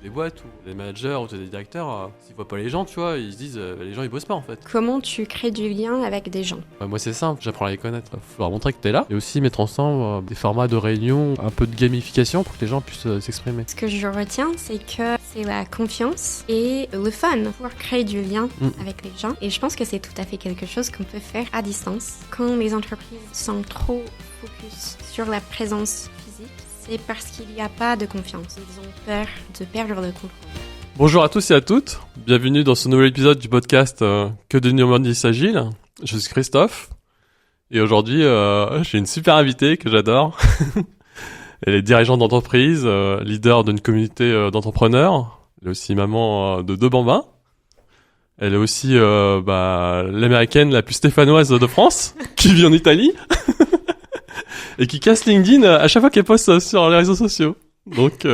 des boîtes ou des managers ou des directeurs, s'ils voient pas les gens, tu vois, ils se disent les gens ils bossent pas en fait. Comment tu crées du lien avec des gens? Moi c'est simple, j'apprends à les connaître. Faut leur montrer que t'es là et aussi mettre ensemble des formats de réunion, un peu de gamification pour que les gens puissent s'exprimer. Ce que je retiens, c'est que c'est la confiance et le fun pour créer du lien avec les gens. Et je pense que c'est tout à fait quelque chose qu'on peut faire à distance. Quand les entreprises sont trop focus sur la présence physique, c'est parce qu'il n'y a pas de confiance. Ils ont peur de perdre le contrôle. Bonjour à tous et à toutes, bienvenue dans ce nouvel épisode du podcast Que de Numandis Agile. Je suis Christophe et aujourd'hui j'ai une super invitée que j'adore. Elle est dirigeante d'entreprise, leader d'une communauté d'entrepreneurs. Elle est aussi maman de 2 bambins. Elle est aussi l'américaine la plus stéphanoise de France, qui vit en Italie et qui casse LinkedIn à chaque fois qu'elle poste sur les réseaux sociaux. Donc,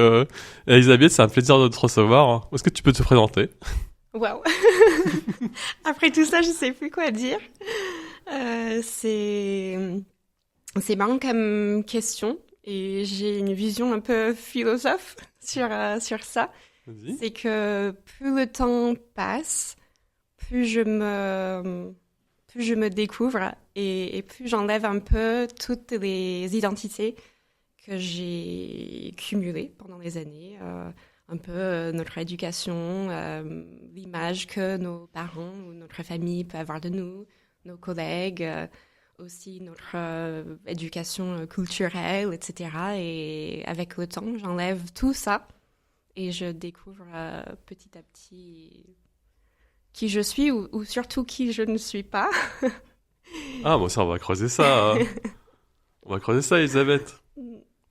Elisabeth, c'est un plaisir de te recevoir. Est-ce que tu peux te présenter? Waouh. Après tout ça, je sais plus quoi dire. C'est marrant comme question et j'ai une vision un peu philosophe sur ça. Vas-y. C'est que plus le temps passe, plus je me découvre et plus j'enlève un peu toutes les identités que j'ai cumulées pendant les années. Un peu notre éducation, l'image que nos parents ou notre famille peut avoir de nous, nos collègues, aussi notre éducation culturelle, etc. Et avec le temps, j'enlève tout ça et je découvre petit à petit qui je suis ou surtout qui je ne suis pas. Ah, bon, ça, on va creuser ça. On va creuser ça, Elisabeth.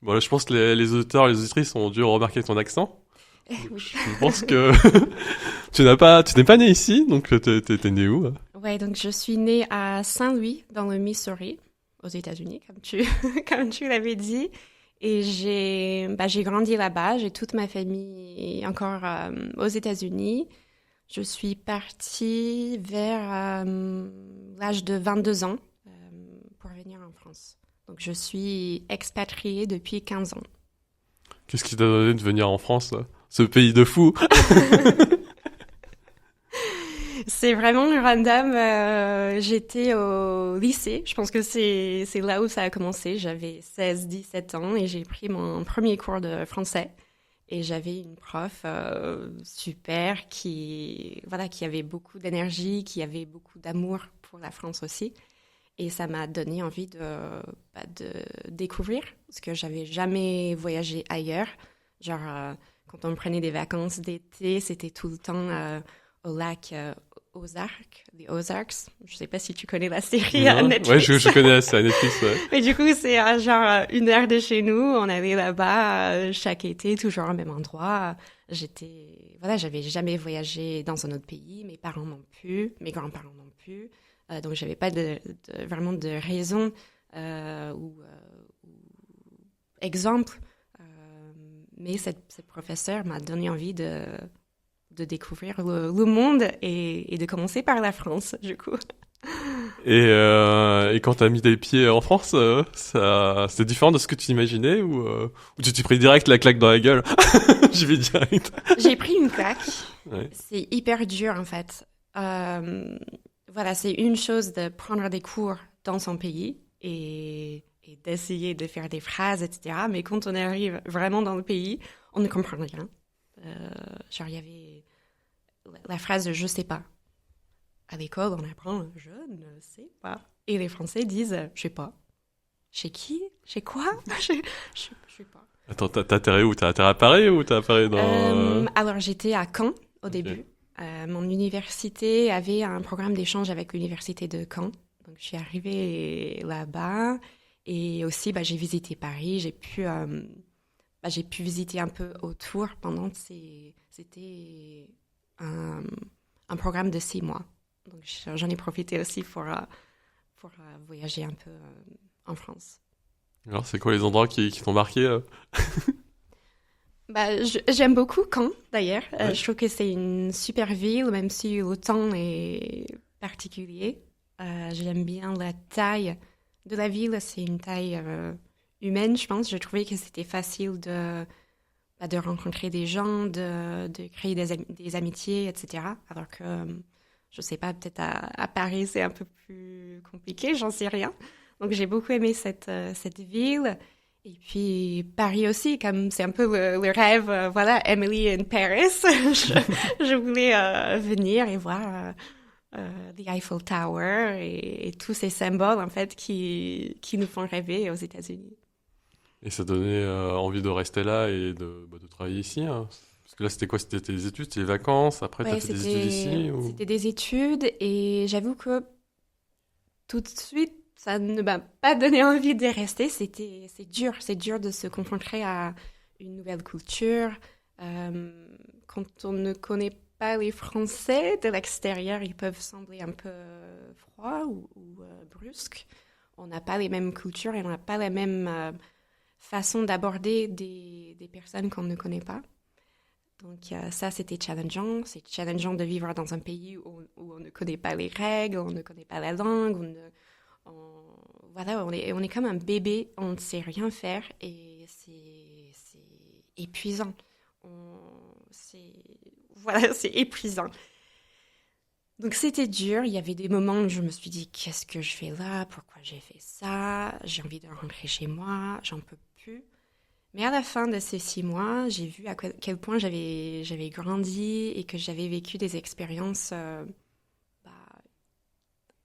Bon, là, je pense que les auditeurs et les auditrices ont dû remarquer ton accent. Oui. Je pense que tu n'es pas né ici, donc t'es né où? Ouais, donc je suis née à Saint-Louis, dans le Missouri, aux États-Unis, comme tu l'avais dit. Et j'ai grandi là-bas. J'ai toute ma famille encore aux États-Unis. Je suis partie vers l'âge de 22 ans pour venir en France. Donc je suis expatriée depuis 15 ans. Qu'est-ce qui t'a donné de venir en France, là? Ce pays de fous. C'est vraiment random. J'étais au lycée. Je pense que c'est là où ça a commencé. J'avais 16-17 ans et j'ai pris mon premier cours de français. Et j'avais une prof super qui avait beaucoup d'énergie, qui avait beaucoup d'amour pour la France aussi. Et ça m'a donné envie de découvrir, parce que j'avais jamais voyagé ailleurs. Genre, quand on prenait des vacances d'été, c'était tout le temps au lac Ozarks, les Ozarks. Je sais pas si tu connais la série à Netflix. Ouais, je connais, c'est à Netflix, ouais. Et du coup, c'est à genre 1 heure de chez nous. On allait là-bas chaque été, toujours au même endroit. J'avais jamais voyagé dans un autre pays. Mes parents non plus, mes grands-parents non plus. Donc, j'avais pas vraiment de raison ou exemple. Mais cette professeure m'a donné envie de découvrir le monde et de commencer par la France, du coup. Et quand t'as mis tes pieds en France, c'était différent de ce que tu imaginais ou tu t'es pris direct la claque dans la gueule? J'y vais direct. J'ai pris une claque. Ouais. C'est hyper dur, en fait. C'est une chose de prendre des cours dans son pays et d'essayer de faire des phrases, etc. Mais quand on arrive vraiment dans le pays, on ne comprend rien. Il y avait la phrase « je sais pas ». À l'école, on apprend « je ne sais pas ». Et les Français disent « je sais pas ». Chez qui? Chez quoi? Je sais pas. Attends, t'as atterri où? T'as atterri à Paris ou t'as atterri dans... Alors, j'étais à Caen au début. Mon université avait un programme d'échange avec l'université de Caen. Donc, je suis arrivée là-bas. Et aussi, j'ai visité Paris. J'ai pu visiter un peu autour pendant c'était un programme de 6 mois. Donc, j'en ai profité aussi pour voyager un peu en France. Alors, c'est quoi les endroits qui t'ont marqué? J'aime beaucoup Caen, d'ailleurs. Ouais. Je trouve que c'est une super ville, même si le temps est particulier. J'aime bien la taille de la ville. C'est une taille humaine, je pense. Je trouvais que c'était facile de rencontrer des gens, de créer des amitiés, etc. Alors que, je sais pas, peut-être à Paris, c'est un peu plus compliqué, j'en sais rien. Donc, j'ai beaucoup aimé cette ville. Et puis, Paris aussi, comme c'est un peu le rêve, voilà, Emily in Paris. je voulais venir et voir the Eiffel Tower et tous ces symboles, en fait, qui nous font rêver aux États-Unis. Et ça donnait envie de rester là et de travailler ici, hein. Parce que là, c'était quoi? C'était tes études, c'était les vacances, après t'as Ouais, fait des études ici ou... c'était des études et j'avoue que tout de suite, ça ne m'a pas donné envie de rester. C'est dur de se confronter à une nouvelle culture. Quand on ne connaît pas les Français de l'extérieur, ils peuvent sembler un peu froids ou brusques. On n'a pas les mêmes cultures et on n'a pas la même façon d'aborder des personnes qu'on ne connaît pas. Donc ça, c'était challengeant. C'est challengeant de vivre dans un pays où on ne connaît pas les règles, on ne connaît pas la langue, voilà, on est comme un bébé, on ne sait rien faire et c'est épuisant. Voilà, c'est épuisant. Donc c'était dur, il y avait des moments où je me suis dit, qu'est-ce que je fais là? Pourquoi j'ai fait ça? J'ai envie de rentrer chez moi, j'en peux plus. Mais à la fin de ces 6 mois, j'ai vu à quel point j'avais grandi et que j'avais vécu des expériences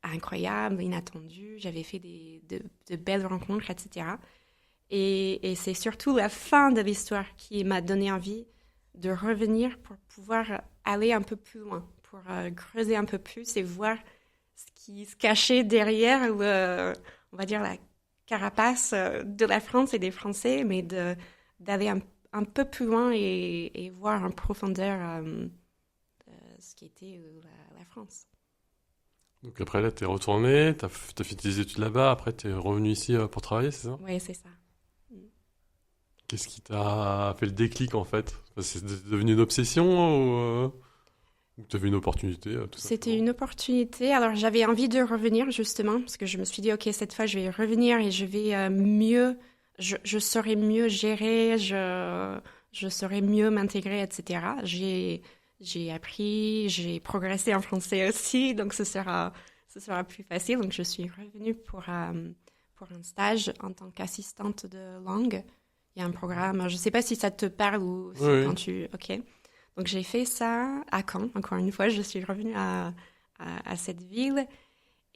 incroyables, inattendues. J'avais fait de belles rencontres, etc. Et c'est surtout la fin de l'histoire qui m'a donné envie de revenir pour pouvoir aller un peu plus loin, pour creuser un peu plus et voir ce qui se cachait derrière on va dire, la carapace de la France et des Français, mais d'aller un peu plus loin et voir en profondeur ce qui était la France. Donc après là, t'es retourné, t'as fait tes études là-bas, après t'es revenu ici pour travailler, c'est ça? Oui, c'est ça. Qu'est-ce qui t'a fait le déclic en fait? C'est devenu une obsession ou t'as vu une opportunité tout C'était simplement? une opportunité. Alors j'avais envie de revenir justement parce que je me suis dit ok, cette fois je vais revenir et je vais je saurais mieux gérer, je saurais mieux m'intégrer, etc. J'ai appris, j'ai progressé en français aussi, donc ce sera plus facile. Donc je suis revenue pour un stage en tant qu'assistante de langue. Il y a un programme, je ne sais pas si ça te parle ou si Oui, quand ok. Donc j'ai fait ça à Caen. Encore une fois, je suis revenue à cette ville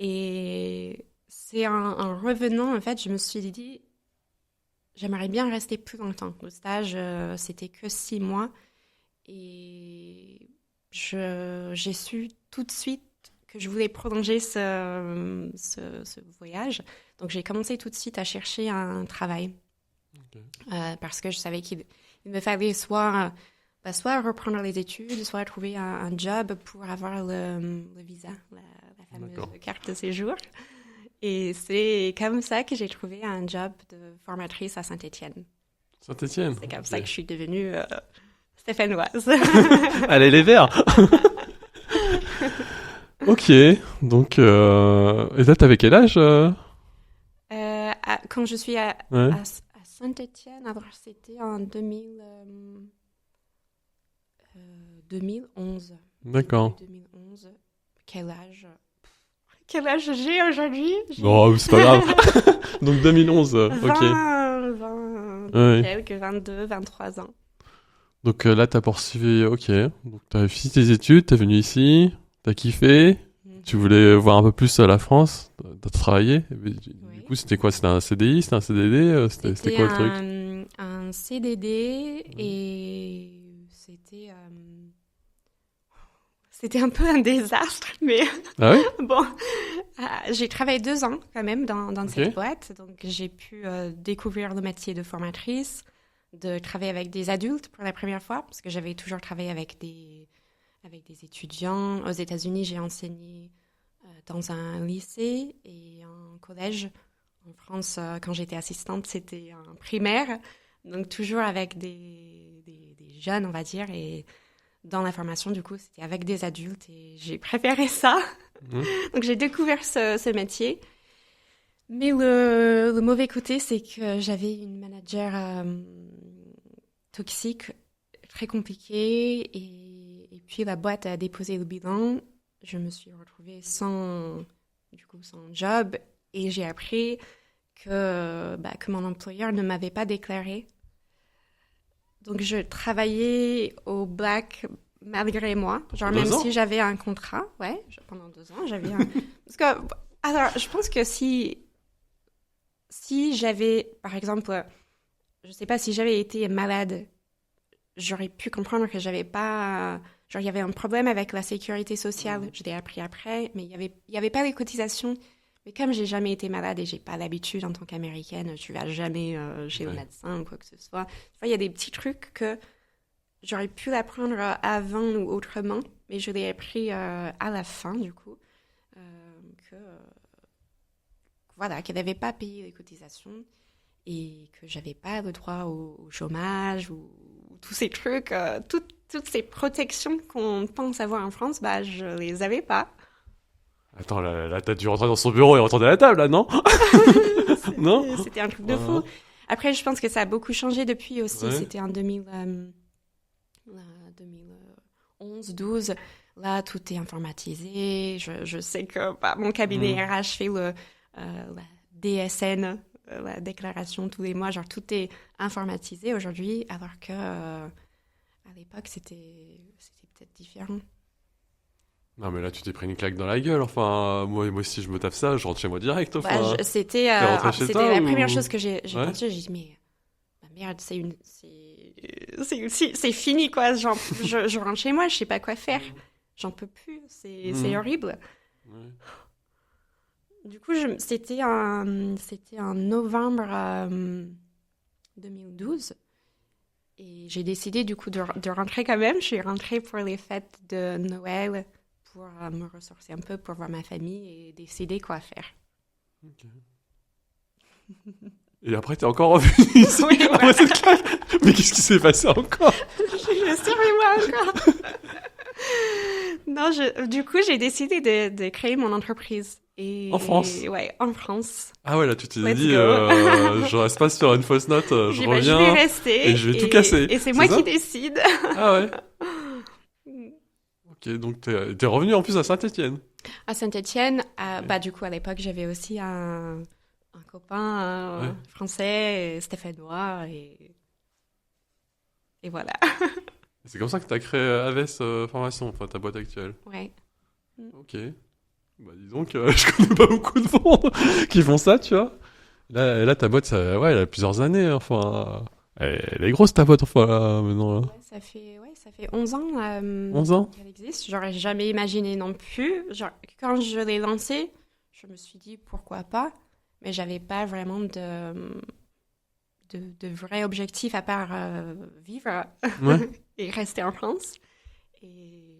et c'est en revenant en fait, je me suis dit j'aimerais bien rester plus longtemps. Le stage c'était que 6 mois et j'ai su tout de suite que je voulais prolonger ce voyage. Donc j'ai commencé tout de suite à chercher un travail. ok. Parce que je savais qu'il me fallait soit reprendre les études, soit trouver un job pour avoir le visa, la fameuse D'accord. carte de séjour. Et c'est comme ça que j'ai trouvé un job de formatrice à Saint-Étienne. Saint-Étienne. C'est comme Ok. ça que je suis devenue stéphanoise. Allez les Verts. Ok, donc et là t'avais quel âge Quand je suis à Ouais, Saint-Étienne, alors c'était en 2011. d'accord. 2011. Quel âge? Quel âge j'ai aujourd'hui? Non, c'est pas grave. Donc 2011, ok. 20 Ouais. quelques, 22, 23 ans. Donc là t'as poursuivi, ok. Donc t'as fini tes études, t'es venu ici, t'as kiffé, tu voulais voir un peu plus la France, t'as travaillé. Du Oui. coup c'était quoi? C'était un CDI, c'était un CDD, c'était quoi le truc? Un CDD et c'était un peu un désastre, mais Ah oui? bon, j'ai travaillé 2 ans quand même dans Ok. cette boîte, donc j'ai pu découvrir le métier de formatrice, de travailler avec des adultes pour la première fois, parce que j'avais toujours travaillé avec des étudiants. Aux États-Unis, j'ai enseigné dans un lycée et un collège. En France, quand j'étais assistante, c'était en primaire, donc toujours avec des jeunes, on va dire, et dans la formation, du coup, c'était avec des adultes et j'ai préféré ça. Mhm. Donc j'ai découvert ce métier. Mais le mauvais côté, c'est que j'avais une manager toxique, très compliqué. Et puis la boîte a déposé le bilan. Je me suis retrouvée sans job. Et j'ai appris que mon employeur ne m'avait pas déclaré. Donc je travaillais au black malgré moi. Genre même si j'avais un contrat. Ouais, pendant 2 ans, j'avais un... Parce que, alors, je pense que si j'avais, par exemple, je sais pas, si j'avais été malade, j'aurais pu comprendre que j'avais pas... Genre, il y avait un problème avec la sécurité sociale. Je l'ai appris après, mais il y avait pas les cotisations. Mais comme j'ai jamais été malade et j'ai pas l'habitude en tant qu'Américaine, tu vas jamais chez le médecin ou quoi que ce soit. Il y a des petits trucs que j'aurais pu l'apprendre avant ou autrement, mais je l'ai appris à la fin, du coup, qu'elle n'avait pas payé les cotisations et que j'avais pas le droit au chômage ou tous ces trucs, toutes ces protections qu'on pense avoir en France, je les avais pas. Attends, là, t'as dû rentrer dans son bureau et retourner à la table, là, non? Non? C'était un truc de fou. Après, je pense que ça a beaucoup changé depuis aussi. Ouais. C'était en 2011-12. Là, tout est informatisé. Je sais que mon cabinet RH fait la DSN, la déclaration tous les mois. Genre, tout est informatisé aujourd'hui, alors que à l'époque, c'était peut-être différent. Non, mais là, tu t'es pris une claque dans la gueule. Enfin, moi aussi, je me tape ça, je rentre chez moi direct. Enfin, c'était la première chose que j'ai Ouais. pensé. J'ai dit, mais merde, c'est fini, quoi. Genre, je rentre chez moi, je sais pas quoi faire. J'en peux plus. C'est horrible. Ouais. Du coup, c'était en novembre 2012. Et j'ai décidé, du coup, de rentrer quand même. Je suis rentrée pour les fêtes de Noël, pour me ressourcer un peu, pour voir ma famille et décider quoi faire. Ok. Et après, t'es encore revenu ici Oui, après voilà. cette claque. Mais qu'est-ce qui s'est passé encore? Je suis moi encore. Non, du coup, j'ai décidé de créer mon entreprise. En France? Ouais, en France. Ah ouais, là, tu t'es Let's dit, go. je reste pas sur une fausse note, je Je vais reviens rester. et je vais tout casser. Et c'est C'est moi ça? qui décide. Ah ouais. Ok, donc t'es revenu en plus à Saint-Étienne. À Saint-Étienne, du coup, à l'époque, j'avais aussi un copain français, stéphanois, et voilà. C'est comme ça que t'as créé Aves Formation, enfin ta boîte actuelle. Ouais. Ok. Bah dis donc, je connais pas beaucoup de monde qui font ça, tu vois. Là ta boîte, elle a plusieurs années, enfin... Elle est grosse ta boîte, enfin, là, maintenant, là. Ça fait 11 ans 11 ans? qu'elle existe. J'aurais jamais imaginé non plus. Genre, quand je l'ai lancée, je me suis dit pourquoi pas, mais j'avais pas vraiment de vrai objectif à part vivre Ouais. et rester en France. Et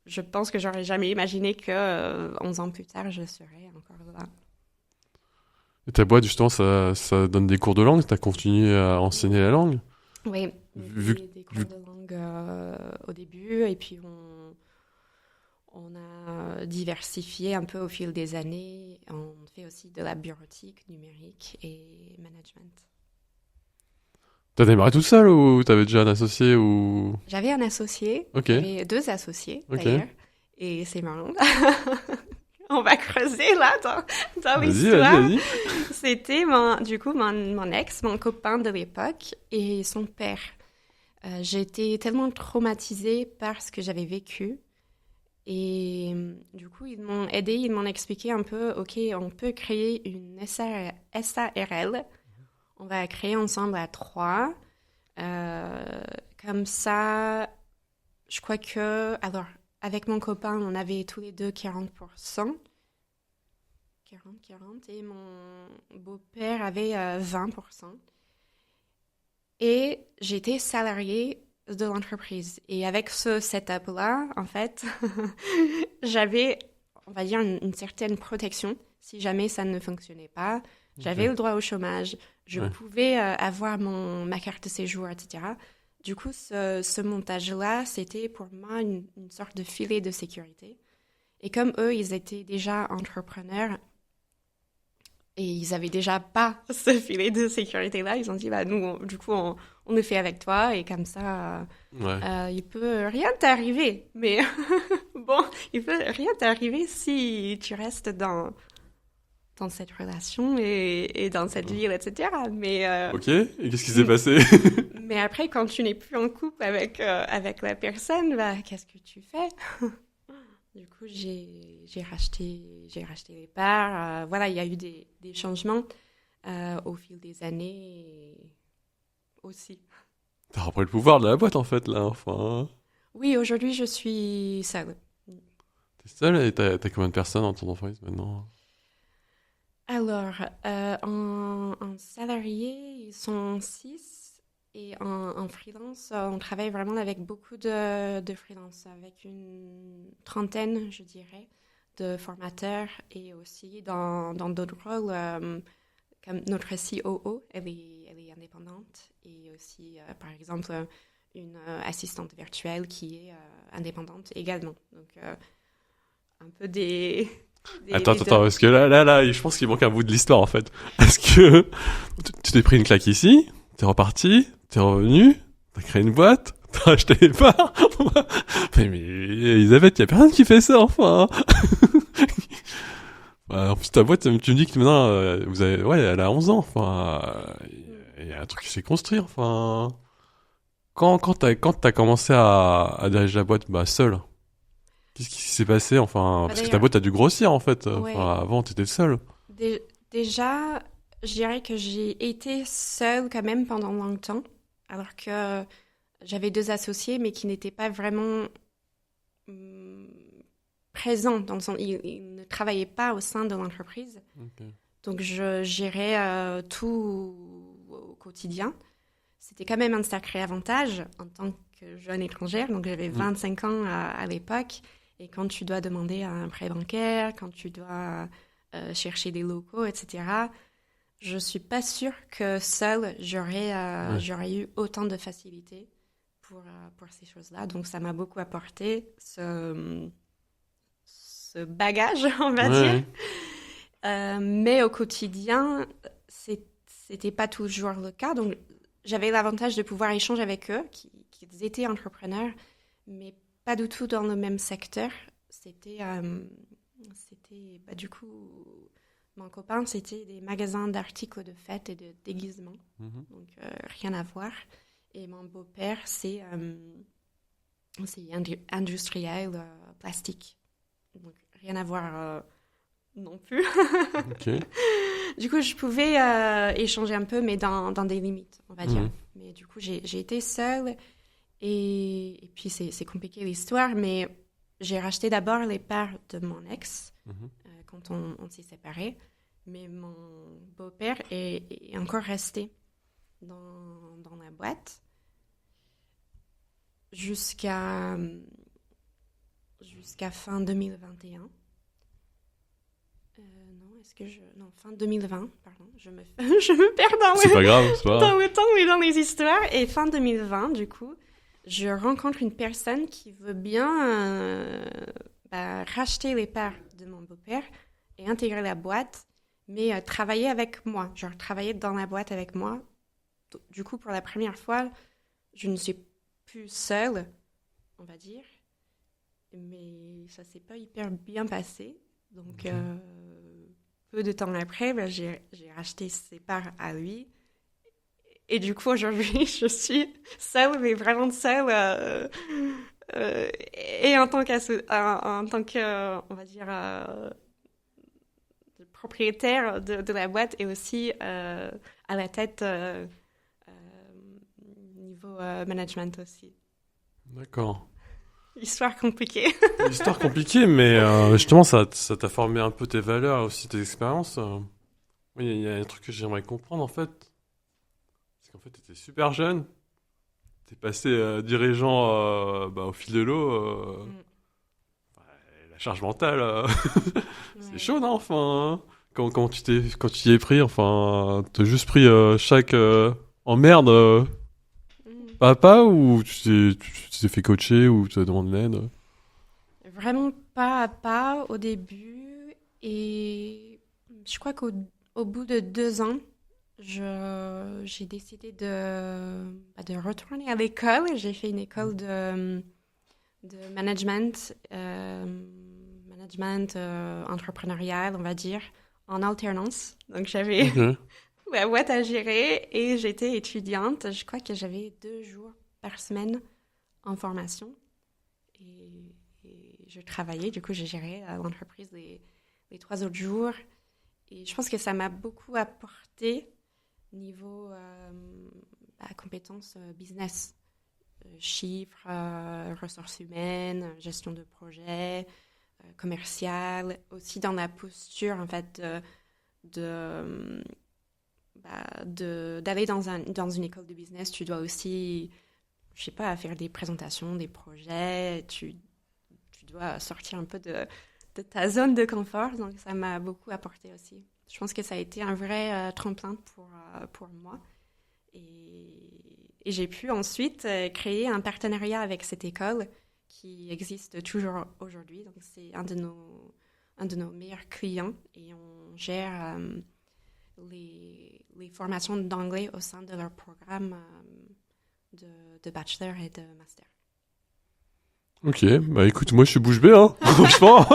je pense que j'aurais jamais imaginé que 11 ans plus tard, je serais encore là. Et ta boîte, justement, ça donne des cours de langue, t'as continué à enseigner la langue? Oui, des cours de langue au début, et puis on a diversifié un peu au fil des années. On fait aussi de la bureautique, numérique et management. T'as démarré tout seul ou t'avais déjà un associé ou... J'avais un associé, Ok. j'avais 2 associés Ok. d'ailleurs, et c'est marrant. On va creuser là dans Vas-y, l'histoire. vas-y. C'était mon ex, mon copain de l'époque, et son père. J'étais tellement traumatisée par ce que j'avais vécu. Et du coup, ils m'ont aidé, ils m'ont expliqué un peu, OK, on peut créer une SARL. On va créer ensemble à 3. Comme ça, je crois que... Alors, avec mon copain, on avait tous les deux 40%. 40, et mon beau-père avait 20%. Et j'étais salariée de l'entreprise. Et avec ce setup-là, en fait, j'avais, on va dire, une certaine protection. Si jamais ça ne fonctionnait pas, j'avais le droit au chômage, je pouvais avoir ma carte de séjour, etc. Du coup, ce montage-là, c'était pour moi une sorte de filet de sécurité. Et comme eux, ils étaient déjà entrepreneurs, Et ils avaient déjà pas ce filet de sécurité-là. Ils ont dit, bah, nous, on le fait avec toi. Et comme ça, Ouais. il peut rien t'arriver. Mais bon, il peut rien t'arriver si tu restes dans cette relation et dans cette ville, etc. Mais, Ok. Et qu'est-ce qui s'est passé? mais après, quand tu n'es plus en couple avec la personne, bah, qu'est-ce que tu fais? Du coup, j'ai racheté les parts. Voilà, il y a eu des changements au fil des années aussi. T'as repris le pouvoir de la boîte en fait là. Enfin, Oui, aujourd'hui, je suis seule. t'es seul et t'as combien de personnes dans ton entreprise maintenant? Alors, en salarié, ils sont 6. Et en freelance, on travaille vraiment avec beaucoup de freelance, avec une trentaine, je dirais, de formateurs et aussi dans d'autres rôles, comme notre COO, elle est indépendante, et aussi, par exemple, une assistante virtuelle qui est indépendante également. Donc, un peu Attends, des attends, deux. parce que là, je pense qu'il manque un bout de l'histoire en fait. Parce que tu t'es pris une claque ici, t'es reparti, t'es revenu, t'as créé une boîte, t'as acheté les parts. Mais Elisabeth, y a personne qui fait ça, enfin. Bah, en plus, ta boîte, tu me dis que maintenant, vous avez, ouais, elle a 11 ans, enfin, il y a un truc qui s'est construit, enfin. Quand t'as commencé à diriger la boîte, bah, seul, qu'est-ce qui s'est passé, enfin, Bah, parce que ta d'ailleurs, boîte a dû grossir, en fait, ouais, enfin, avant, t'étais seul. déjà, je dirais que j'ai été seule quand même pendant longtemps, alors que j'avais deux associés, mais qui n'étaient pas vraiment hum, présents dans le sens, ils ne travaillaient pas au sein de l'entreprise. Ok. Donc, je gérais tout au quotidien. C'était quand même un sacré avantage en tant que jeune étrangère. Donc, j'avais Mm. 25 ans à l'époque. Et quand tu dois demander un prêt bancaire, quand tu dois chercher des locaux, etc., je suis pas sûre que seule, Ouais. j'aurais eu autant de facilité pour ces choses-là. Donc, ça m'a beaucoup apporté ce bagage, on Ouais, va dire. ouais. Mais au quotidien, c'était pas toujours le cas. Donc, j'avais l'avantage de pouvoir échanger avec eux, qui étaient entrepreneurs, mais pas du tout dans le même secteur. Bah, du coup, mon copain, c'était des magasins d'articles de fête et de déguisement. Mhm. Donc, rien à voir. Et mon beau-père, c'est industriel plastique. Donc, rien à voir non plus. Ok. Du coup, je pouvais échanger un peu, mais dans des limites, on va dire. Mhm. Mais du coup, j'ai été seule et puis c'est compliqué l'histoire, mais j'ai racheté d'abord les parts de mon ex Mhm. quand on s'est séparés. Mais mon beau-père est encore resté dans la boîte jusqu'à jusqu'à fin 2021. Non, est-ce que je... Non, fin 2020, pardon. Je me perds C'est pas grave, c'est pas dans grave. le temps et dans les histoires. Et fin 2020, du coup, je rencontre une personne qui veut bien bah, racheter les parts de mon beau-père et intégrer la boîte, mais travailler avec moi. Genre, travailler dans la boîte avec moi. Du coup, pour la première fois, je ne suis plus seule, on va dire. Mais ça s'est pas hyper bien passé. Donc, Ok. peu de temps après, ben, j'ai racheté ses parts à lui. Et du coup, aujourd'hui, je suis seule, mais vraiment seule. Et en tant que, on va dire, propriétaire de la boîte et aussi à la tête niveau management aussi. D'accord. Histoire compliquée. Histoire compliquée, mais justement, ça t'a formé un peu tes valeurs, aussi tes expériences. Oui, il y a un truc que j'aimerais comprendre en fait. C'est qu'en fait, t'étais super jeune. T'es passé dirigeant bah, au fil de l'eau. Mm, La charge mentale, c'est ouais. chaud, non? Enfin, quand tu y es pris, enfin, t'as juste pris chaque emmerde Mm. pas à pas ou tu t'es fait coacher ou tu as demandé de l'aide? Vraiment pas à pas au début. Et je crois qu'au au bout de 2 ans, j'ai décidé de retourner à l'école. J'ai fait une école de management, entrepreneurial, on va dire, en alternance. Donc, j'avais Ok. la boîte à gérer et j'étais étudiante. Je crois que j'avais 2 jours par semaine en formation et je travaillais. Du coup, j'ai géré l'entreprise les 3 autres jours. Et je pense que ça m'a beaucoup apporté niveau compétences business, chiffres, ressources humaines, gestion de projet, commercial, aussi dans la posture en fait d'aller dans une école de business. Tu dois aussi, je sais pas, faire des présentations, des projets. Tu dois sortir un peu de ta zone de confort. Donc ça m'a beaucoup apporté aussi. Je pense que ça a été un vrai tremplin pour moi. Et j'ai pu ensuite créer un partenariat avec cette école qui existe toujours aujourd'hui. Donc, c'est un de nos meilleurs clients et on gère les formations d'anglais au sein de leur programme de bachelor et de master. Ok, bah écoute, moi je suis bouche bée, hein. Franchement,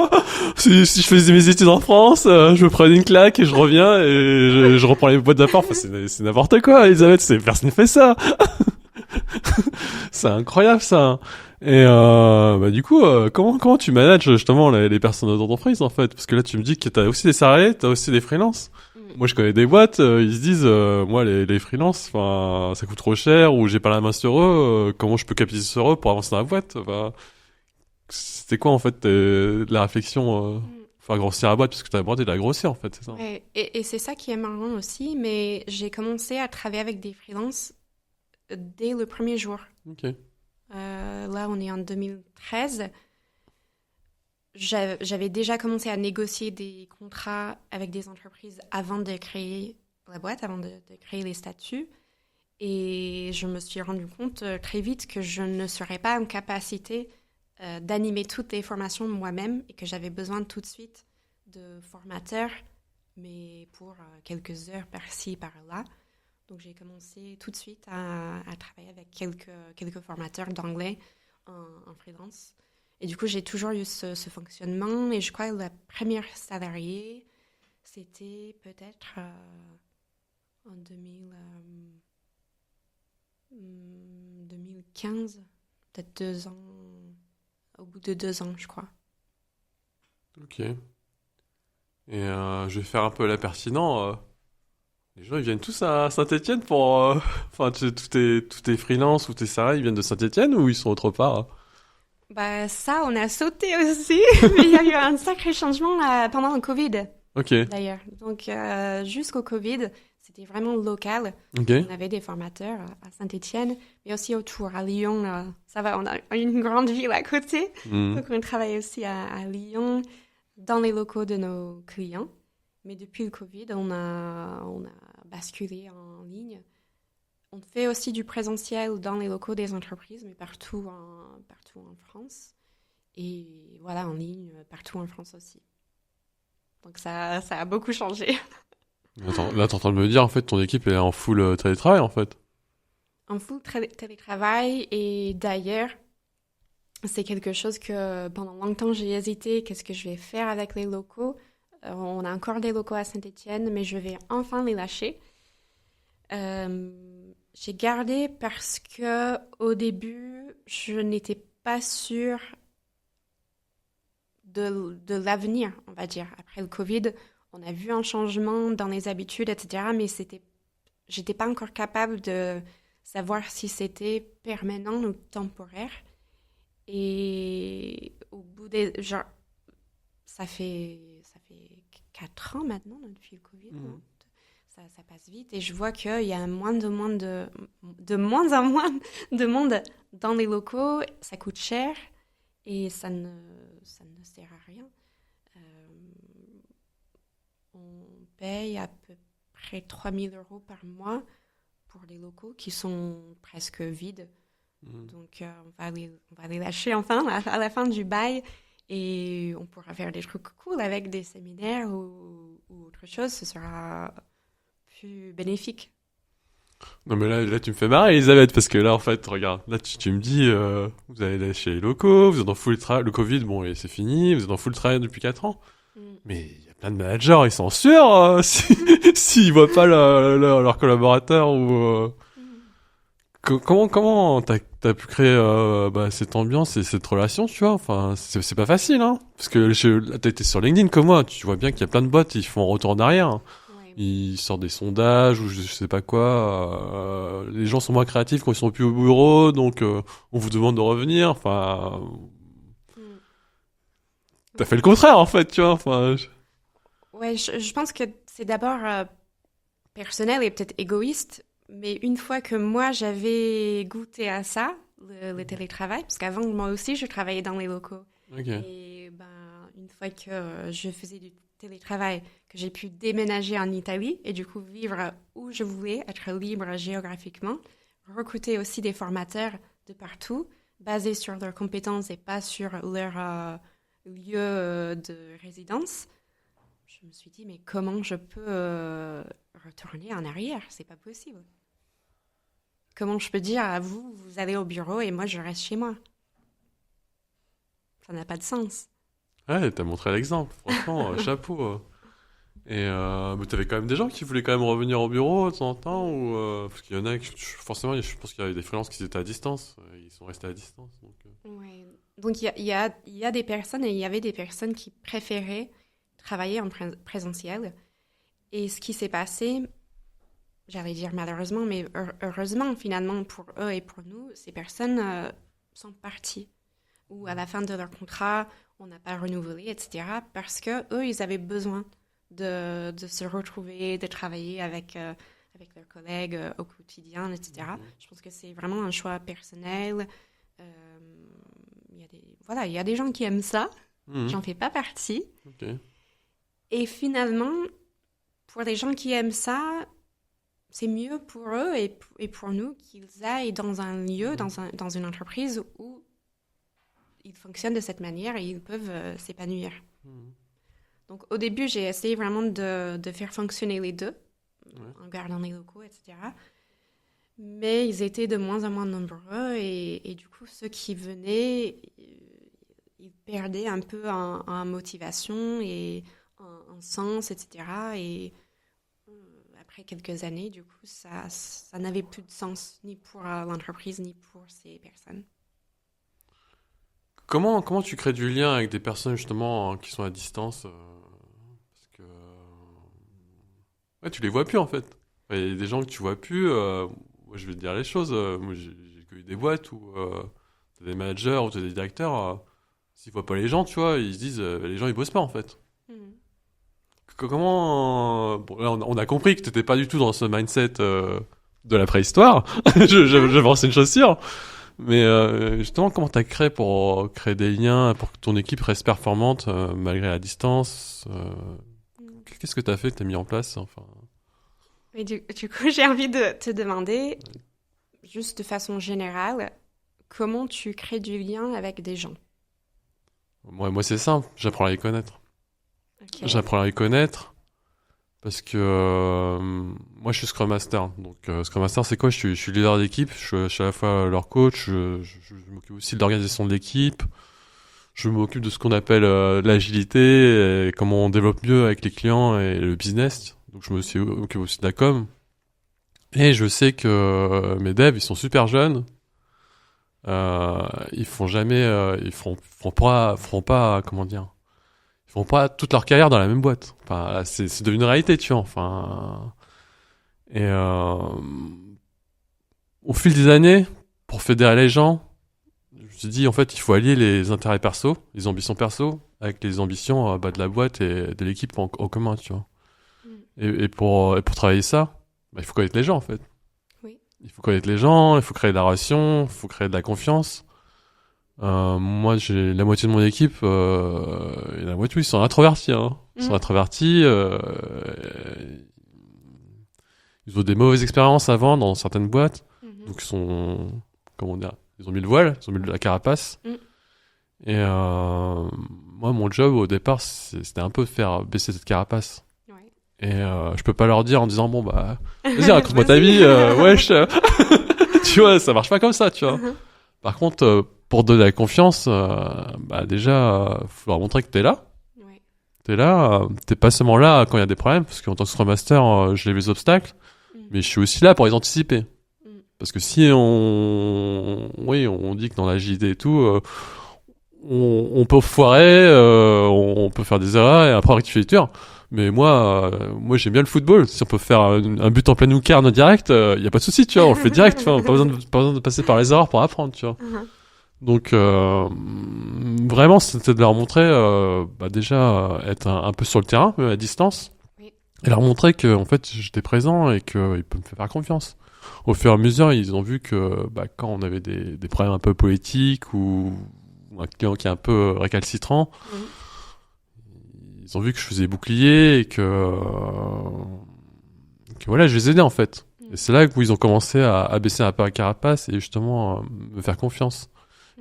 si je faisais mes études en France, je me prenais une claque et je reviens et je reprends les boîtes d'apport. Enfin, c'est n'importe quoi, Elisabeth, personne ne fait ça. C'est incroyable ça. Et bah du coup, comment tu manages justement les personnes dans ton entreprise en fait? Parce que là tu me dis que t'as aussi des salariés, t'as aussi des freelances. Moi je connais des boîtes, ils se disent, moi les freelances, enfin ça coûte trop cher ou j'ai pas la main sur eux, comment je peux capitaliser sur eux pour avancer dans la boîte? Enfin, c'était quoi en fait la réflexion faire grossir la boîte parce que t'as abordé de la grossir en fait, c'est ça? Ouais, et c'est ça qui est marrant aussi, mais j'ai commencé à travailler avec des freelances dès le premier jour. Ok. Là, on est en 2013. J'avais déjà commencé à négocier des contrats avec des entreprises avant de créer la boîte, avant de créer les statuts. Et je me suis rendu compte très vite que je ne serais pas en capacité d'animer toutes les formations moi-même et que j'avais besoin tout de suite de formateurs, mais pour quelques heures par-ci, par-là. Donc, j'ai commencé tout de suite à travailler avec quelques formateurs d'anglais en freelance. Et du coup, j'ai toujours eu ce fonctionnement. Et je crois que la première salariée, c'était peut-être en 2015, peut-être 2 ans, au bout de 2 ans, je crois. Ok. Et je vais faire un peu la pertinent. Les gens ils viennent tous à Saint-Étienne pour, enfin tous tes freelances ou tes salariés ils viennent de Saint-Étienne ou ils sont autre part? Hein. Bah ça, on a sauté aussi. Mais il y a eu un sacré changement pendant le Covid, Ok. d'ailleurs. Donc jusqu'au Covid, c'était vraiment local. Ok. On avait des formateurs à Saint-Étienne, mais aussi autour, à Lyon. Ça va, on a une grande ville à côté. Mhm. Donc on travaille aussi à Lyon, dans les locaux de nos clients. Mais depuis le Covid, on a basculé en ligne. On fait aussi du présentiel dans les locaux des entreprises, mais partout en France. Et voilà, en ligne, partout en France aussi. Donc ça a beaucoup changé. Attends, là t'es en train de me dire en fait ton équipe est en full télétravail en fait. En full télétravail, et d'ailleurs, c'est quelque chose que pendant longtemps j'ai hésité. Qu'est-ce que je vais faire avec les locaux? On a encore des locaux à Saint-Étienne, mais je vais enfin les lâcher. J'ai gardé parce que au début, je n'étais pas sûre de l'avenir, on va dire. Après le Covid, on a vu un changement dans les habitudes, etc. Mais j'étais pas encore capable de savoir si c'était permanent ou temporaire. Et au bout genre, ça fait 4 ans maintenant depuis le Covid. Mhm. Ça passe vite et je vois qu'il y a de moins en moins de monde dans les locaux. Ça coûte cher et ça ne sert à rien. On paye à peu près 3 000 € par mois pour les locaux qui sont presque vides. Mhm. Donc, on va les lâcher enfin à la fin du bail et on pourra faire des trucs cool avec des séminaires ou ou autre chose, ce sera plus bénéfique. Non, mais là, tu me fais marrer, Elisabeth, parce que là, en fait, regarde, là, tu me dis, vous allez lâcher les locaux, vous êtes en full travail, le Covid, bon, et c'est fini, vous êtes en full travail depuis 4 ans. Mm. Mais il y a plein de managers, ils sont sûrs, s'ils voient pas leurs collaborateurs ou, comment t'as pu créer, cette ambiance et cette relation, tu vois? Enfin, c'est pas facile, hein. Parce que là, t'as été sur LinkedIn comme moi, tu vois bien qu'il y a plein de bots, ils font un retour en arrière, hein. Ouais. Ils sortent des sondages ou je sais pas quoi. Les gens sont moins créatifs quand ils sont plus au bureau, donc on vous demande de revenir. Enfin, Mm. t'as fait le contraire en fait, tu vois. Enfin, Ouais, je pense que c'est d'abord personnel et peut-être égoïste, mais une fois que moi j'avais goûté à ça, le télétravail, parce qu'avant moi aussi je travaillais dans les locaux, ok. et ben une fois que je faisais du télétravail, que j'ai pu déménager en Italie et du coup vivre où je voulais, être libre géographiquement, recruter aussi des formateurs de partout, basés sur leurs compétences et pas sur leur lieu de résidence. Je me suis dit, mais comment je peux retourner en arrière? C'est pas possible. Comment je peux dire à vous, vous allez au bureau et moi je reste chez moi? Ça n'a pas de sens. Ouais, t'as montré l'exemple. Franchement, chapeau. Et mais t'avais quand même des gens qui voulaient quand même revenir au bureau de temps en temps ou parce qu'il y en a forcément, je pense qu'il y avait des freelances qui étaient à distance. Ils sont restés à distance. Donc, Ouais. Donc il y a des personnes et il y avait des personnes qui préféraient travailler en présentiel. Et ce qui s'est passé, j'allais dire malheureusement, mais heureusement finalement pour eux et pour nous, ces personnes sont parties. Ou à la fin de leur contrat, on n'a pas renouvelé, etc. Parce que eux, ils avaient besoin de se retrouver, de travailler avec leurs collègues au quotidien, etc. Je pense que c'est vraiment un choix personnel. Voilà, il y a des gens qui aiment ça. J'en fais pas partie. ok. Et finalement, pour les gens qui aiment ça, c'est mieux pour eux et pour nous qu'ils aillent dans un lieu, dans une entreprise où ils fonctionnent de cette manière et ils peuvent s'épanouir. Donc au début, j'ai essayé vraiment de faire fonctionner les deux, en gardant les locaux, etc. Mais ils étaient de moins en moins nombreux et du coup, ceux qui venaient, ils perdaient un peu en motivation et en sens, etc. Et après quelques années, du coup, ça n'avait plus de sens, ni pour l'entreprise, ni pour ces personnes. Comment tu crées du lien avec des personnes justement qui sont à distance parce que ouais, tu les vois plus en fait. Il y a des gens que tu vois plus. Moi, je vais te dire les choses. Moi, j'ai connu des boîtes où t'as des managers ou t'as des directeurs. S'ils voient pas les gens, tu vois, ils se disent les gens ils bossent pas en fait. Comment bon, là, on a compris que t'étais pas du tout dans ce mindset de la préhistoire. Je pense une chose sûre. Mais justement, comment t'as créé pour créer des liens, pour que ton équipe reste performante malgré la distance Qu'est-ce que t'as fait, que t'as mis en place enfin... Mais du coup, j'ai envie de te demander, juste de façon générale, comment tu crées du lien avec des gens? Moi c'est simple, j'apprends à les connaître. Ok. J'apprends à les connaître parce que moi je suis Scrum Master. Donc Scrum Master c'est quoi je suis leader d'équipe, je suis à la fois leur coach, je m'occupe aussi de l'organisation de l'équipe, je m'occupe de ce qu'on appelle l'agilité et comment on développe mieux avec les clients et le business. Donc je me suis occupé aussi de la com. Et je sais que mes devs ils sont super jeunes. Ils font jamais, feront pas, comment dire, ils font pas toute leur carrière dans la même boîte. Enfin, c'est devenu une réalité, tu vois. Enfin, et au fil des années, pour fédérer les gens, je me suis dit en fait, il faut allier les intérêts perso, les ambitions perso, avec les ambitions de la boîte et de l'équipe en commun, tu vois. Et pour travailler ça, il faut connaître les gens en fait. Oui. Il faut connaître les gens, il faut créer de la relation, il faut créer de la confiance. Moi, j'ai la moitié de mon équipe, et la moitié, ils sont introvertis, hein. Ils sont introvertis, ils ont des mauvaises expériences avant dans certaines boîtes, donc ils sont, comment dire, ils ont mis le voile, ils ont mis la carapace. Et moi, mon job au départ, c'était un peu de faire baisser cette carapace. Ouais. Et je peux pas leur dire en disant bon bah vas-y raconte-moi ta vie, wesh. Tu vois, ça marche pas comme ça, tu vois. Par contre, pour donner la confiance, bah déjà, faut leur montrer que t'es là. Ouais. T'es là, t'es pas seulement là quand il y a des problèmes, parce qu'en tant que Scrum Master, je lève les obstacles, mais je suis aussi là pour les anticiper. Parce que si on dit que dans l'agilité et tout, on peut foirer, on peut faire des erreurs et après rectifier les tirs. Mais moi j'aime bien le football. Si on peut faire un but en pleine lucarne direct, y a pas de souci, tu vois, on le fait direct, tu vois, pas besoin de passer par les erreurs pour apprendre, tu vois. Donc vraiment, c'était de leur montrer, déjà être un peu sur le terrain, à distance, et leur montrer que en fait j'étais présent et qu'ils peuvent me faire confiance. Au fur et à mesure, ils ont vu que quand on avait des problèmes un peu politiques ou un client qui est un peu récalcitrant, ils ont vu que je faisais bouclier et que voilà, je les aidais en fait. Et c'est là où ils ont commencé à baisser un peu la carapace et justement me faire confiance.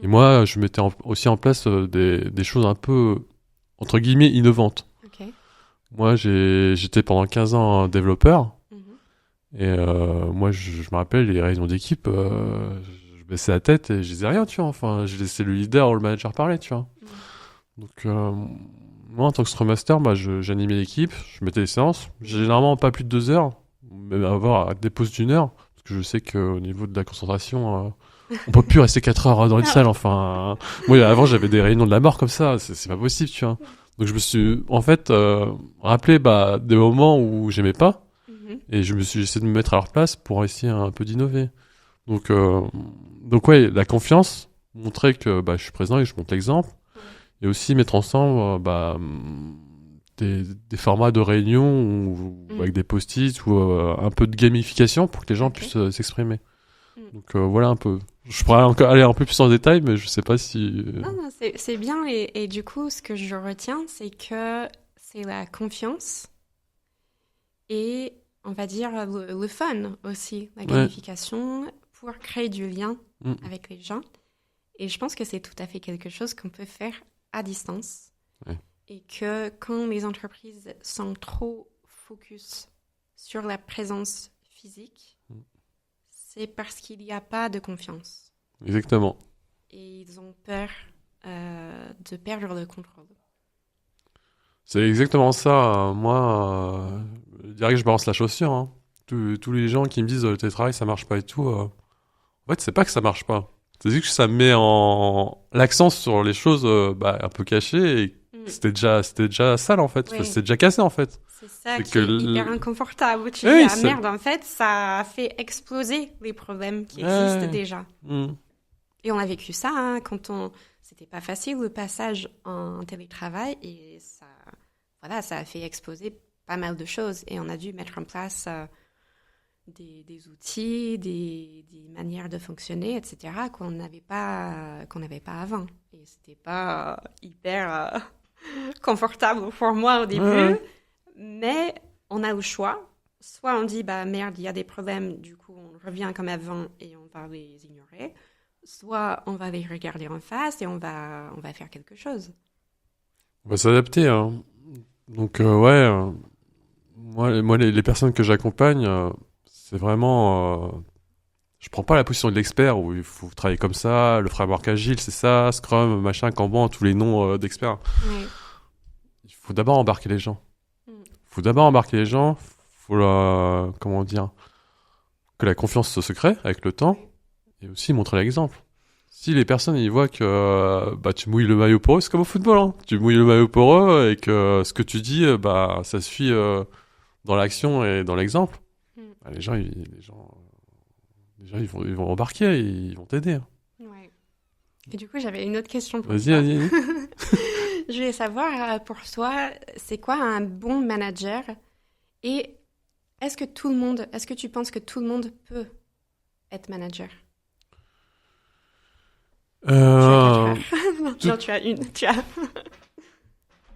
Et moi, je mettais aussi en place des choses un peu, entre guillemets, innovantes. Okay. Moi, j'étais pendant 15 ans développeur. Et moi, je me rappelle, les réunions d'équipe, je baissais la tête et je disais rien, tu vois. Enfin, je laissais le leader ou le manager parler, tu vois. Donc, moi, en tant que Scrum Master, j'animais l'équipe, je mettais les séances. Généralement, pas plus de 2 heures, mais avoir des pauses d'1 heure. Parce que je sais qu'au niveau de la concentration, on peut plus rester 4 heures dans une salle, enfin. Moi, avant, j'avais des réunions de la mort comme ça, c'est pas possible, tu vois. Donc, je me suis, en fait, rappelé des moments où j'aimais pas. Et j'ai essayé de me mettre à leur place pour essayer un peu d'innover. Donc ouais, la confiance, montrer que je suis présent et que je montre l'exemple. Et aussi mettre ensemble des formats de réunion avec des post-it ou un peu de gamification pour que les gens puissent s'exprimer. Donc voilà un peu. Je pourrais encore aller un peu plus en détail, mais je sais pas si... Non, c'est bien. Et du coup, ce que je retiens, c'est que c'est la confiance et... on va dire le fun aussi, la gamification, pour créer du lien avec les gens. Et je pense que c'est tout à fait quelque chose qu'on peut faire à distance. Et que quand les entreprises sont trop focus sur la présence physique, c'est parce qu'il n'y a pas de confiance. Exactement. Et ils ont peur de perdre le contrôle. C'est exactement ça. Moi, je dirais que je balance la chaussure. Hein. Tous les gens qui me disent le télétravail, ça marche pas et tout. En fait, c'est pas que ça marche pas. C'est juste que ça met l'accent sur les choses un peu cachées et c'était déjà sale en fait. Oui. C'était déjà cassé en fait. C'est ça qui est hyper inconfortable. Tu dis, merde, en fait, ça a fait exploser les problèmes qui existent déjà. Et on a vécu ça quand c'était pas facile le passage en télétravail et ça a fait exploser pas mal de choses et on a dû mettre en place des outils, des manières de fonctionner, etc. qu'on n'avait pas avant. Et c'était pas hyper confortable pour moi au début, mais on a le choix. Soit on dit merde, il y a des problèmes, du coup on revient comme avant et on va les ignorer. Soit on va les regarder en face et on va faire quelque chose. On va s'adapter. Hein. Donc moi les personnes que j'accompagne, c'est vraiment... je prends pas la position de l'expert où il faut travailler comme ça, le framework agile, c'est ça, Scrum, machin, Kanban, tous les noms d'experts. Oui. Il faut d'abord embarquer les gens. Faut comment dire, que la confiance se crée avec le temps. Et aussi montrer l'exemple. Si les personnes ils voient que tu mouilles le maillot pour eux, c'est comme au football, hein. Tu mouilles le maillot pour eux et que ce que tu dis, ça se suit dans l'action et dans l'exemple. Les gens ils vont embarquer, ils vont t'aider. Hein. Ouais. Et du coup, j'avais une autre question pour toi. Vas-y. Je voulais savoir pour toi, c'est quoi un bon manager et est-ce que tu penses que tout le monde peut être manager? Non, tu as une.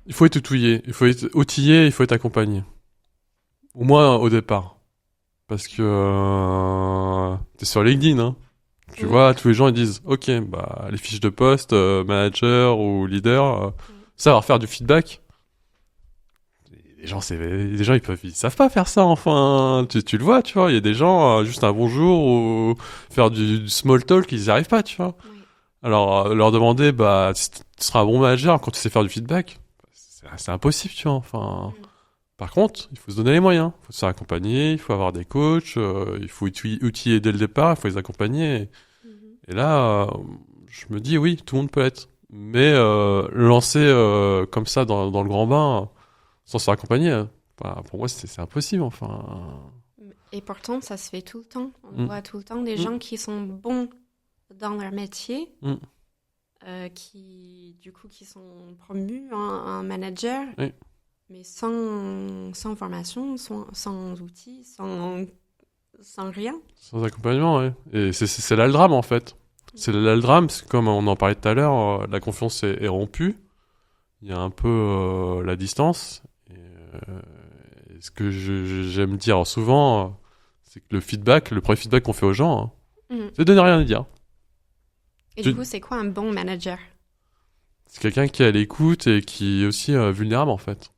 Il faut être outillé, il faut être accompagné. Au moins au départ. Parce que t'es sur LinkedIn, hein. Tu vois, tous les gens ils disent ok, les fiches de poste, manager ou leader, savoir faire du feedback. ils savent pas faire ça, enfin. Tu le vois, tu vois. Il y a des gens, juste un bonjour ou faire du small talk, ils y arrivent pas, tu vois. Oui. Alors, leur demander, si tu seras un bon manager quand tu sais faire du feedback, c'est impossible, tu vois. Enfin, par contre, il faut se donner les moyens. Il faut se faire accompagner, il faut avoir des coachs, il faut outiller dès le départ, il faut les accompagner. Mhm. Et là, je me dis, oui, tout le monde peut l'être. Mais le lancer comme ça dans le grand bain, sans se faire accompagner, pour moi, c'est impossible, enfin. Et pourtant, ça se fait tout le temps. On Mm. voit tout le temps des Mm. gens qui sont bons dans leur métier, Mm. qui sont promus en manager, Oui. mais sans formation, sans outils, sans rien. Sans accompagnement, ouais. Et c'est là le drame, en fait. C'est là le drame, parce que comme on en parlait tout à l'heure, la confiance est rompue. Il y a un peu la distance. Et ce que j'aime dire souvent, c'est que le premier feedback qu'on fait aux gens, Mhm. c'est de ne rien dire. Et Tu- du coup, c'est quoi un bon manager? C'est quelqu'un qui est à l'écoute et qui est aussi vulnérable, en fait.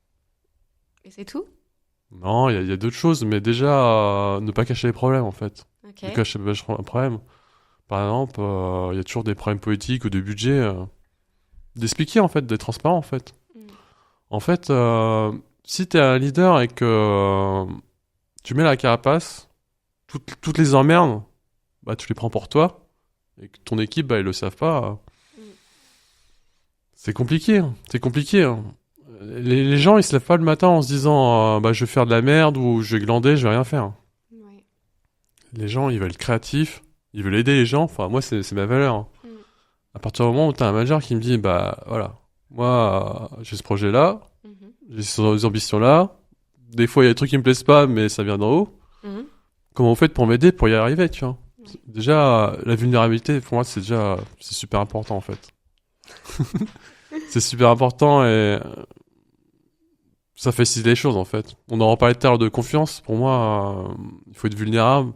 Et c'est tout? Non, il y a d'autres choses, mais déjà, ne pas cacher les problèmes, en fait. Ok. Ne cacher pas un problème. Par exemple, il y a toujours des problèmes politiques ou de budget. D'expliquer, en fait, d'être transparent, en fait. Mm. En fait, si t'es un leader et que tu mets la carapace, toutes les emmerdes, tu les prends pour toi, et que ton équipe, ils le savent pas, Mm. c'est compliqué. C'est compliqué. Les gens, ils se lèvent pas le matin en se disant, je vais faire de la merde ou je vais glander, je vais rien faire. Ouais. Les gens, ils veulent être créatifs, ils veulent aider les gens. Enfin, moi, c'est ma valeur. Mm. À partir du moment où t'as un manager qui me dit, voilà, moi, j'ai ce projet-là, Mhm. j'ai ces ambitions-là. Des fois, il y a des trucs qui me plaisent pas, mais ça vient d'en haut. Mhm. Comment vous faites pour m'aider pour y arriver, tu vois? Ouais. Déjà, la vulnérabilité, pour moi, c'est super important, en fait. C'est super important et ça facilite les choses, en fait. On en reparlait tout à l'heure de confiance. Pour moi, il faut être vulnérable,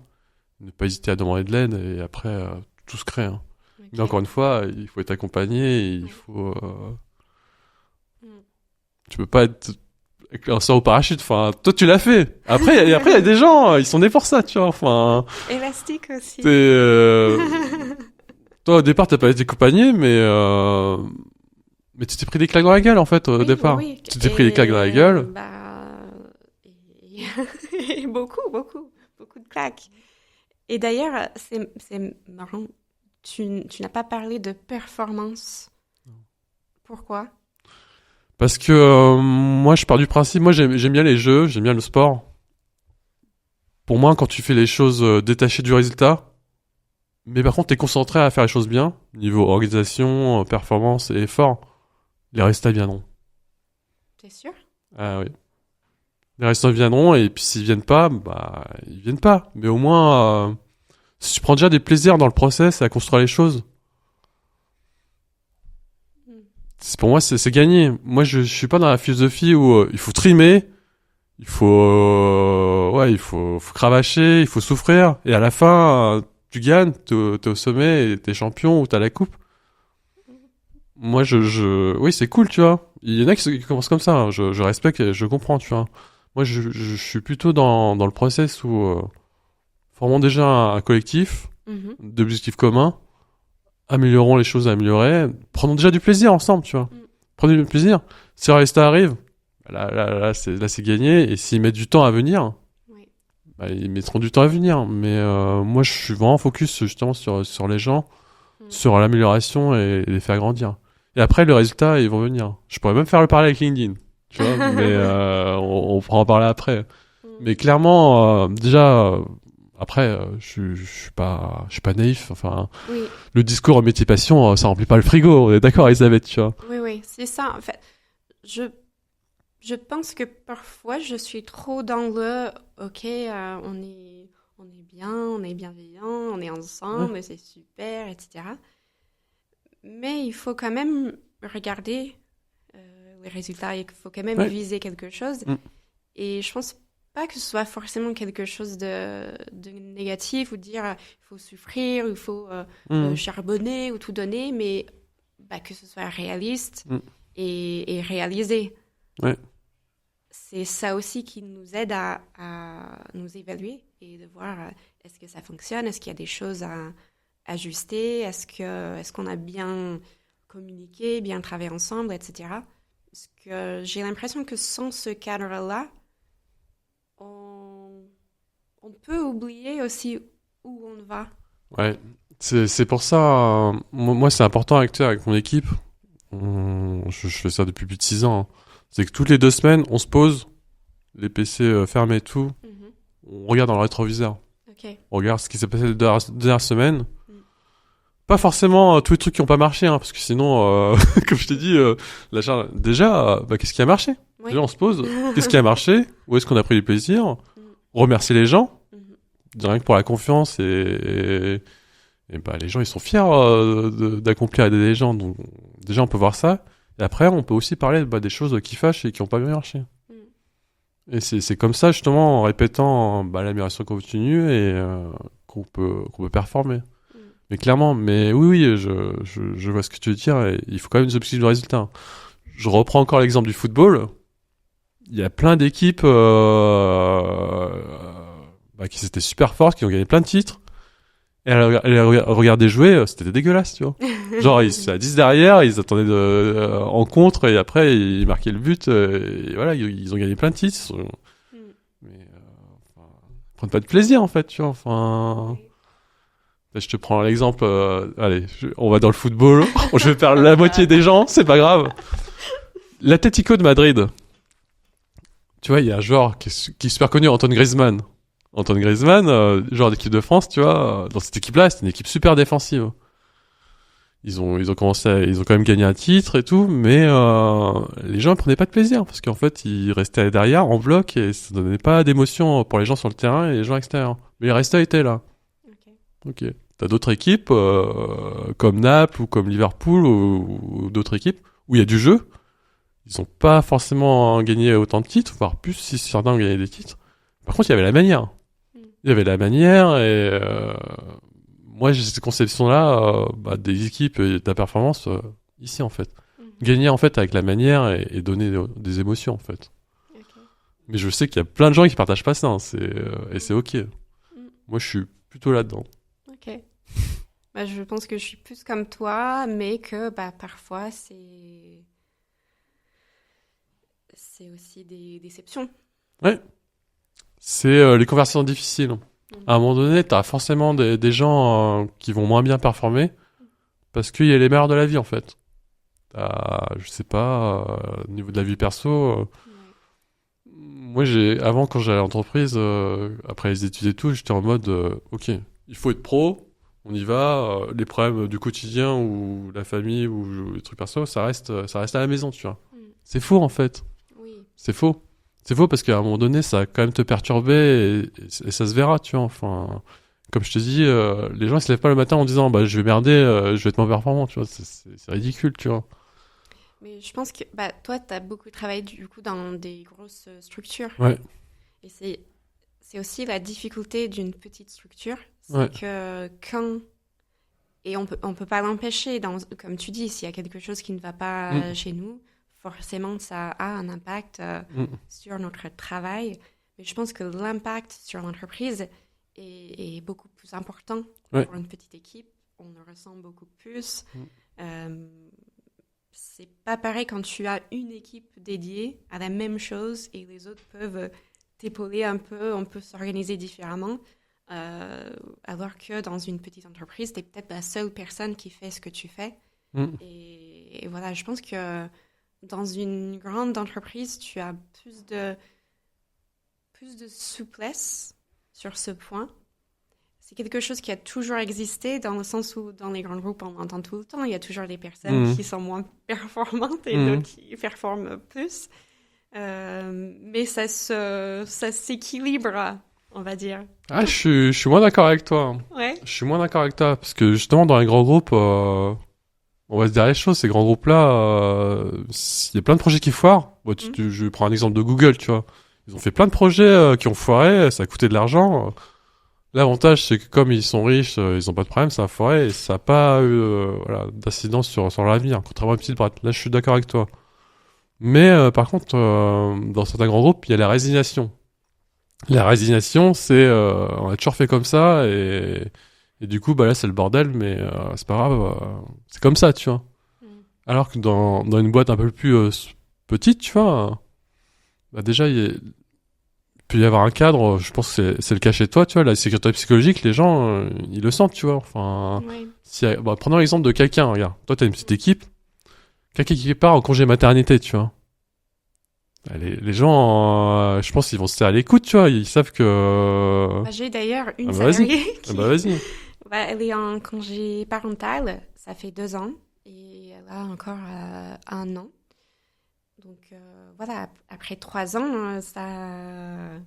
ne pas hésiter à demander de l'aide et après, tout se crée, hein. Ok. Mais encore une fois, il faut être accompagné, et il faut, Mm. tu peux pas être avec un saut au parachute. Enfin, toi, tu l'as fait. Après, il y a des gens, ils sont nés pour ça, tu vois. Enfin, Élastique aussi. toi, au départ, t'as pas été accompagné, mais tu t'es pris des claques dans la gueule, en fait, au Oui, départ. oui. Tu t'es pris des claques dans la gueule. Et- et beaucoup de claques. Et d'ailleurs, c'est marrant, tu n'as pas parlé de performance. Pourquoi? Parce que moi, je pars du principe, moi, j'aime bien les jeux, j'aime bien le sport. Pour moi, quand tu fais les choses détachées du résultat, mais par contre, t'es concentré à faire les choses bien, niveau organisation, performance et effort, les résultats viendront. T'es sûr? Ah oui. Les résultats viendront, et puis s'ils viennent pas, ils viennent pas. Mais au moins, si tu prends déjà des plaisirs dans le process et à construire les choses, pour moi, c'est gagné. Moi, je suis pas dans la philosophie où il faut trimer, il faut cravacher, il faut souffrir, et à la fin, tu gagnes, t'es au sommet, et t'es champion ou t'as la coupe. Moi, oui, c'est cool, tu vois. Il y en a qui commencent comme ça, hein. Je respecte et je comprends, tu vois. Moi, je suis plutôt dans le process où formons déjà un collectif Mhm. d'objectifs communs, améliorons les choses à améliorer, prenons déjà du plaisir ensemble, tu vois. Mm. Prenez du plaisir. Si le résultat arrive, là, c'est gagné. Et s'ils mettent du temps à venir, Oui. ils mettront du temps à venir. Mais moi, je suis vraiment focus justement sur les gens, Mm. sur l'amélioration et les faire grandir. Et après, le résultat, ils vont venir. Je pourrais même faire le parallèle avec LinkedIn, tu vois, mais on pourra en parler après. Mm. Mais clairement, déjà, après, je suis pas naïf. Enfin, Oui, le discours en métier passion, ça remplit pas le frigo. On est d'accord, Elisabeth, tu vois. oui, c'est ça. En fait, je pense que parfois je suis trop dans le OK, on est bien, on est bienveillant, on est ensemble, c'est super, etc. Mais il faut quand même regarder les résultats, il faut quand même Ouais. viser quelque chose. Mm. Et je pense pas que ce soit forcément quelque chose de négatif ou dire il faut souffrir, il faut Mhm. charbonner ou tout donner, mais que ce soit réaliste Mm. et réalisé. Ouais. c'est ça aussi qui nous aide à nous évaluer et de voir est-ce que ça fonctionne, est-ce qu'il y a des choses à ajuster, est-ce qu'on a bien communiqué, bien travaillé ensemble, etc. Parce que j'ai l'impression que sans ce cadre-là, on peut oublier aussi où on va. Ouais, c'est pour ça, moi c'est important avec mon équipe. Je fais ça depuis plus de 6 ans, hein. C'est que toutes les 2 semaines, on se pose, les PC fermés et tout, Mhm. on regarde dans le rétroviseur. Ok. On regarde ce qui s'est passé les dernières semaines. Mm. Pas forcément tous les trucs qui ont pas marché, hein, parce que sinon, comme je t'ai dit, déjà, qu'est-ce qui a marché? Oui. Déjà, on se pose, qu'est-ce qui a marché? Où est-ce qu'on a pris du plaisir? Mm. Remercier les gens, Mhm. rien que pour la confiance et bah, les gens, ils sont fiers d'accomplir et d'aider les gens. Donc, déjà, on peut voir ça. Et après, on peut aussi parler des choses qui fâchent et qui ont pas bien marché. Mm. Et c'est comme ça, justement, en répétant l'amélioration continue et qu'on peut performer. Mm. Mais clairement, oui, je vois ce que tu veux dire. Et il faut quand même des objectifs de résultat. Je reprends encore l'exemple du football. Il y a plein d'équipes qui étaient super fortes, qui ont gagné plein de titres. Et à les regarder jouer, c'était dégueulasse, tu vois. Genre, ils étaient à 10 derrière, ils attendaient en contre, et après, ils marquaient le but, et voilà, ils ont gagné plein de titres. Mm. Mais, ils prennent pas de plaisir, en fait, tu vois. Enfin, je te prends l'exemple, allez, on va dans le football, je vais perdre la moitié des gens, c'est pas grave. L'Atlético de Madrid. Tu vois, il y a un joueur qui est super connu, Antoine Griezmann. Antoine Griezmann, joueur d'équipe de France, tu vois, dans cette équipe-là, c'était une équipe super défensive. Ils ont quand même gagné un titre et tout, mais les gens ne prenaient pas de plaisir parce qu'en fait, ils restaient derrière en bloc et ça donnait pas d'émotion pour les gens sur le terrain et les gens extérieurs. Mais les restes étaient là. Ok. T'as d'autres équipes comme Naples ou comme Liverpool ou d'autres équipes où il y a du jeu. Ils ont pas forcément gagné autant de titres, voire plus si certains ont gagné des titres. Par contre, il y avait la manière. Il y avait la manière et moi j'ai cette conception-là des équipes et de la performance ici en fait. Gagner en fait avec la manière et donner des émotions en fait. Okay. Mais je sais qu'il y a plein de gens qui partagent pas ça, hein, et c'est ok. Moi je suis plutôt là-dedans. Ok. Je pense que je suis plus comme toi, mais que parfois c'est aussi des déceptions. Ouais. C'est les conversations difficiles. À un moment donné, t'as forcément des gens qui vont moins bien performer parce qu'il y a les meilleurs de la vie en fait. Je sais pas, au niveau de la vie perso. Moi, avant quand j'allais à l'entreprise, après les études et tout, j'étais en mode, ok, il faut être pro, on y va. Les problèmes du quotidien ou la famille ou les trucs perso, ça reste à la maison, tu vois. C'est faux en fait. Oui. C'est faux. C'est faux parce qu'à un moment donné, ça va quand même te perturber et ça se verra, tu vois. Enfin, comme je te dis, les gens ils se lèvent pas le matin en disant je vais merder, je vais être moins performant, tu vois. C'est ridicule, tu vois. Mais je pense que toi, tu as beaucoup travaillé du coup dans des grosses structures. Ouais. Et c'est aussi la difficulté d'une petite structure. C'est Ouais. que et on peut pas l'empêcher, comme tu dis, s'il y a quelque chose qui ne va pas chez nous, forcément, ça a un impact sur notre travail. Mais je pense que l'impact sur l'entreprise est beaucoup plus important pour une petite équipe. On le ressent beaucoup plus. C'est pas pareil quand tu as une équipe dédiée à la même chose et les autres peuvent t'épauler un peu, on peut s'organiser différemment. Alors que dans une petite entreprise, tu es peut-être la seule personne qui fait ce que tu fais. Et voilà, je pense que dans une grande entreprise, tu as plus de souplesse sur ce point. C'est quelque chose qui a toujours existé dans le sens où dans les grands groupes, on entend tout le temps, il y a toujours des personnes qui sont moins performantes et d'autres qui performent plus. Mais ça s'équilibre, on va dire. Ah, je suis moins d'accord avec toi. Ouais. Je suis moins d'accord avec toi parce que justement dans les grands groupes, on va se dire les choses. Ces grands groupes-là, il y a plein de projets qui foirent. Bon, je prends un exemple de Google, tu vois. Ils ont fait plein de projets qui ont foiré, ça a coûté de l'argent. L'avantage, c'est que comme ils sont riches, ils ont pas de problème, ça a foiré et ça n'a pas eu d'incidence sur l'avenir. Contrairement à une petite boîte. Là, je suis d'accord avec toi. Mais par contre, dans certains grands groupes, il y a la résignation. La résignation, c'est on a toujours fait comme ça et du coup, bah là, c'est le bordel, mais c'est pas grave, c'est comme ça, tu vois. Mm. Alors que dans une boîte un peu plus petite, tu vois, bah déjà, il peut y avoir un cadre, je pense que c'est le cas chez toi, tu vois, la sécurité psychologique, les gens, ils le sentent, tu vois. Enfin, Oui. bah, prenons l'exemple de quelqu'un, regarde, toi, t'as une petite équipe, quelqu'un qui part en congé maternité, tu vois. Bah, les gens, je pense qu'ils vont se faire à l'écoute, tu vois, ils savent que... Bah, j'ai d'ailleurs une Ah bah vas-y, salariée ah bah vas-y. bah, elle est en congé parental, ça fait 2 ans, et elle a encore 1 an. Donc voilà, après 3 ans, ça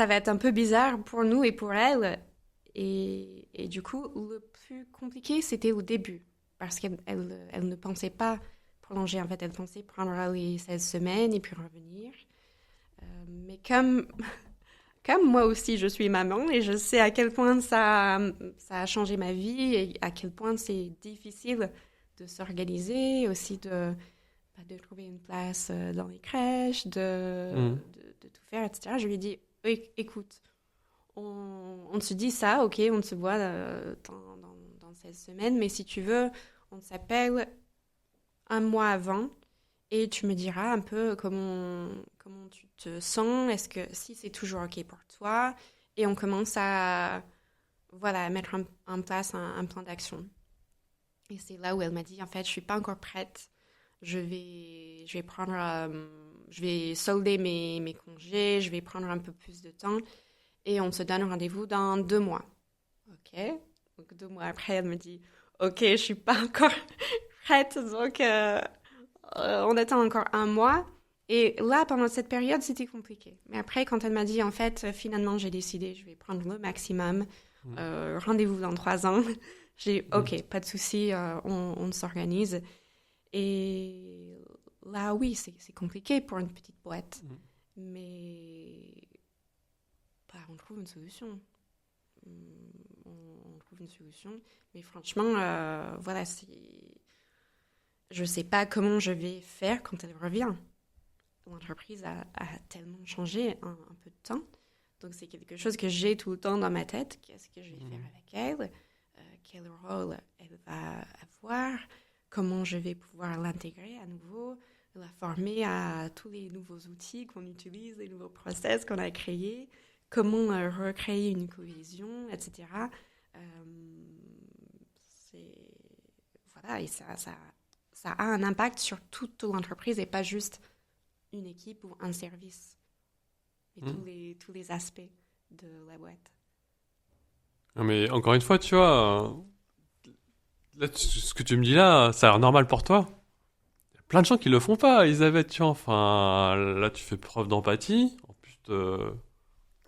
va être un peu bizarre pour nous et pour elle. Et du coup, le plus compliqué, c'était au début, parce qu'elle ne pensait pas prolonger, en fait, elle pensait prendre les 16 semaines et puis revenir. Mais comme moi aussi, je suis maman et je sais à quel point ça a changé ma vie et à quel point c'est difficile de s'organiser, aussi de trouver une place dans les crèches, Mm. de tout faire, etc. Je lui ai dit, écoute, on se dit ça, ok, on se voit dans 16 semaines, mais si tu veux, on s'appelle un mois avant et tu me diras un peu comment tu te sens, est-ce que si c'est toujours ok pour toi, et on commence à voilà, mettre en place un plan d'action. Et c'est là où elle m'a dit, en fait, je suis pas encore prête. Je vais solder mes congés, je vais prendre un peu plus de temps et on se donne rendez-vous dans 2 mois. Ok. Donc 2 mois après, elle me dit, ok, je suis pas encore prête, donc on attend encore un mois. Et là, pendant cette période, c'était compliqué. Mais après, quand elle m'a dit, en fait, finalement, j'ai décidé, je vais prendre le maximum. Rendez-vous dans 3 ans. J'ai dit, ok, pas de souci, on s'organise. Et là, oui, c'est compliqué pour une petite boîte. Mais bah, on trouve une solution. On trouve une solution. Mais franchement, voilà, je ne sais pas comment je vais faire quand elle revient. L'entreprise a tellement changé en un peu de temps. Donc, c'est quelque chose que j'ai tout le temps dans ma tête. Qu'est-ce que je vais faire avec elle? Quel rôle elle va avoir? Comment je vais pouvoir l'intégrer à nouveau? La former à tous les nouveaux outils qu'on utilise, les nouveaux process qu'on a créés? Comment recréer une cohésion, etc. Voilà, et ça a un impact sur toute l'entreprise et pas juste une équipe ou un service. Et tous les aspects de la boîte. Non, mais encore une fois, tu vois, là, ce que tu me dis là, ça a l'air normal pour toi. Il y a plein de gens qui le font pas, Elisabeth, tu vois. Enfin, là, tu fais preuve d'empathie. En plus, il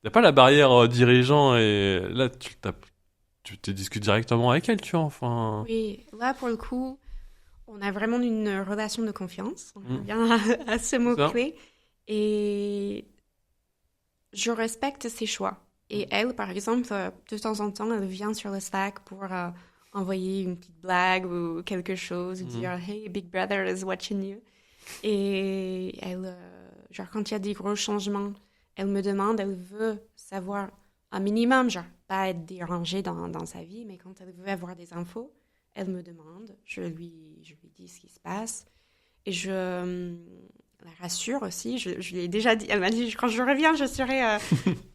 n'y a pas la barrière dirigeant et là, tu te discutes directement avec elle, tu vois. Enfin, Oui, là, pour le coup, on a vraiment une relation de confiance. On revient à ce c'est ça. mot-clé. Et je respecte ses choix. Et elle, par exemple, de temps en temps, elle vient sur le Slack pour envoyer une petite blague ou quelque chose, ou dire Hey, Big Brother is watching you. Et elle, genre, quand il y a des gros changements, elle me demande, elle veut savoir un minimum, genre, pas être dérangée dans sa vie, mais quand elle veut avoir des infos, elle me demande, je lui dis ce qui se passe. Et je la rassure aussi. Je lui ai déjà dit, elle m'a dit, quand je reviens, je serai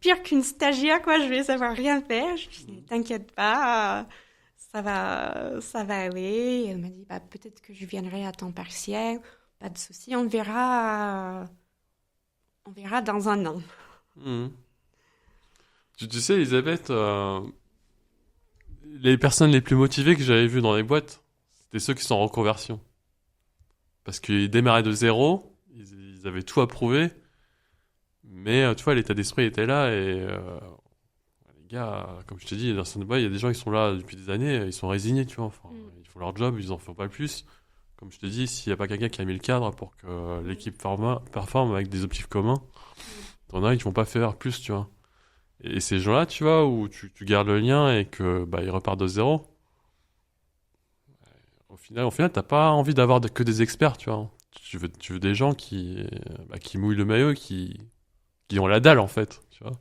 pire qu'une stagiaire, quoi. Je vais savoir rien faire. Je lui ai dit, t'inquiète pas, ça va aller. Et elle m'a dit, bah, peut-être que je viendrai à temps partiel. Pas de souci, on verra dans un an. Mhm. Tu sais, Elisabeth, les personnes les plus motivées que j'avais vues dans les boîtes, c'était ceux qui sont en reconversion. Parce qu'ils démarraient de zéro, ils avaient tout approuvé, mais tu vois, l'état d'esprit était là et les gars, comme je te dis, dans certaines boîtes, il y a des gens qui sont là depuis des années, ils sont résignés, tu vois. Enfin, ils font leur job, ils en font pas plus. Comme je te dis, s'il n'y a pas quelqu'un qui a mis le cadre pour que l'équipe performe avec des objectifs communs, t'en as qui vont pas faire plus, tu vois. Et ces gens-là, tu vois, où tu gardes le lien et que bah ils repartent de zéro. Au final, t'as pas envie d'avoir que des experts, tu vois. tu veux des gens qui mouillent le maillot, qui ont la dalle, en fait, tu vois.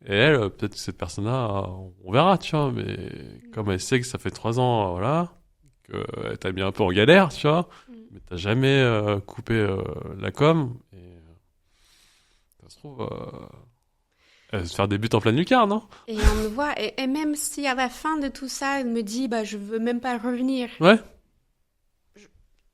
Et elle, peut-être que cette personne-là, on verra, tu vois, mais comme elle sait que ça fait 3 ans, voilà, que t'as mis un peu en galère, tu vois, mais t'as jamais coupé la com, et ça se trouve, elle va se faire des buts en pleine lucarne, non? Et on me voit, et même si à la fin de tout ça, elle me dit, bah, je veux même pas revenir, Ouais.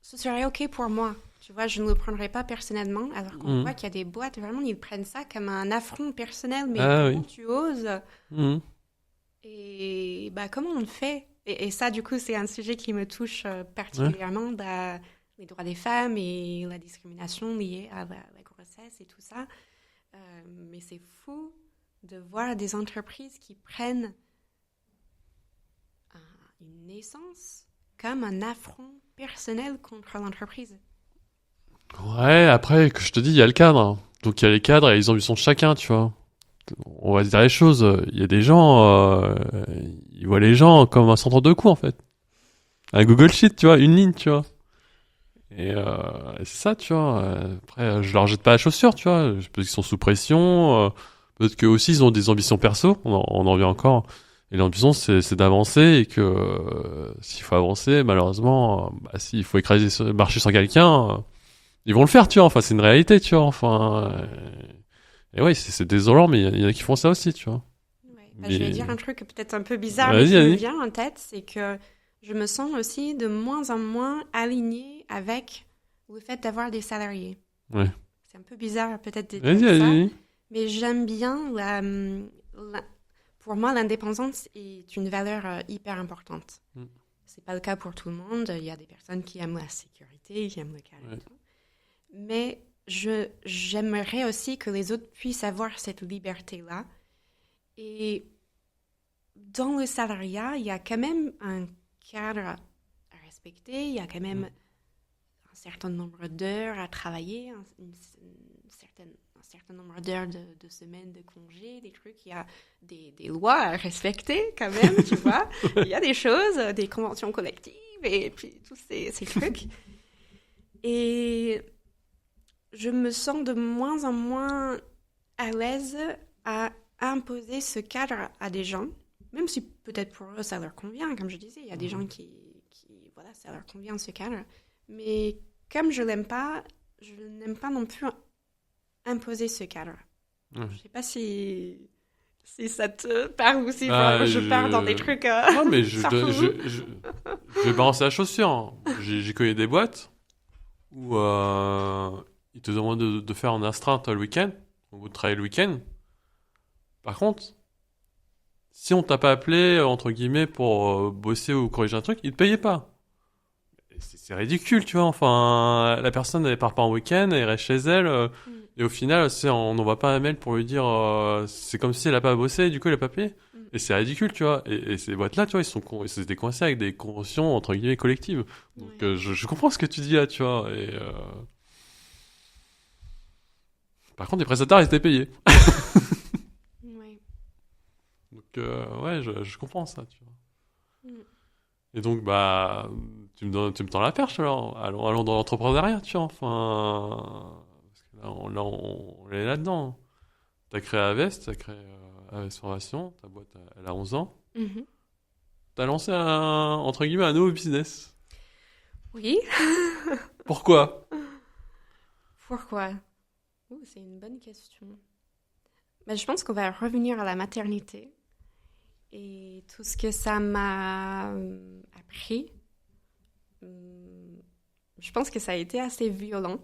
ce serait ok pour moi. Tu vois, je ne le prendrais pas personnellement, alors qu'on Mhm. voit qu'il y a des boîtes, vraiment, ils prennent ça comme un affront personnel, mais Ah comment oui. tu oses? Mhm. Et bah, comment on le fait? Et ça, du coup, c'est un sujet qui me touche Ouais. particulièrement, les droits des femmes et la discrimination liée à la grossesse et tout ça. Mais c'est fou de voir des entreprises qui prennent une naissance comme un affront personnel contre l'entreprise. Ouais, après, que je te dis, il y a le cadre. Donc il y a les cadres et les ambitions de chacun, tu vois. On va se dire les choses. Il y a des gens, ils voient les gens comme un centre de coût, en fait. Un Google Sheet, tu vois, une ligne, tu vois. Et c'est ça, tu vois. Après, je leur jette pas la chaussure, tu vois. Peut-être qu'ils sont sous pression. Peut-être qu'eux aussi, ils ont des ambitions perso. On en vient encore. Et l'ambition, c'est d'avancer et que s'il faut avancer, malheureusement, bah, s'il faut marcher sur quelqu'un, ils vont le faire, tu vois. Enfin, c'est une réalité, tu vois. Enfin, et ouais, c'est désolant, mais il y en a qui font ça aussi, tu vois. Ouais. Bah, je vais Mais dire un truc peut-être un peu bizarre, mais vas-y, qui me vas-y. vient en tête, c'est que je me sens aussi de moins en moins alignée avec le fait d'avoir des salariés. Ouais. C'est un peu bizarre peut-être de Vas-y, dire ça, vas-y. mais j'aime bien pour moi, l'indépendance est une valeur hyper importante. Mm. C'est pas le cas pour tout le monde. Il y a des personnes qui aiment la sécurité, qui aiment le calme Ouais. et tout. Mais j'aimerais aussi que les autres puissent avoir cette liberté-là. Et dans le salariat, il y a quand même un cadre à respecter, il y a quand même un certain nombre d'heures à travailler, un certain nombre d'heures de semaines de congés, des trucs, il y a des lois à respecter quand même, tu vois. Il y a des choses, des conventions collectives et puis tous ces trucs. Et je me sens de moins en moins à l'aise à imposer ce cadre à des gens, même si peut-être pour eux ça leur convient, comme je disais, il y a des gens qui voilà, ça leur convient ce cadre. Mais comme je l'aime pas, je n'aime pas non plus imposer ce cadre. Ouais. Je sais pas si ça te parle ou si Bah, je pars dans des trucs non, mais farfelus. je vais balancer la chaussure, hein. J'ai connu des boîtes où ils te demandent de faire un astreinte le week-end, ou de travailler le week-end. Par contre, si on t'a pas appelé, entre guillemets, pour bosser ou corriger un truc, ils te payaient pas. Et c'est ridicule, tu vois. Enfin, la personne, elle part pas en week-end, elle reste chez elle. Et au final, on n'envoie pas un mail pour lui dire c'est comme si elle a pas bossé, et du coup, elle a pas payé. Et c'est ridicule, tu vois. Et ces boîtes-là, tu vois, ils s'étaient coincés avec des conventions, entre guillemets, collectives. Donc, Ouais. je comprends ce que tu dis là, tu vois. Par contre, les prestataires, ils étaient payés. Ouais. Donc, ouais, je comprends ça, tu vois. Mm. Et donc, bah, tu me tends la perche, alors. Allons dans l'entrepreneuriat, tu vois. Enfin, parce que on est là-dedans. T'as créé Avest, t'as créé Avest Formation, ta boîte, elle a 11 ans. Mhm. T'as lancé entre guillemets, un nouveau business. Oui. Pourquoi? Pourquoi? C'est une bonne question. Ben, je pense qu'on va revenir à la maternité et tout ce que ça m'a appris. Je pense que ça a été assez violent,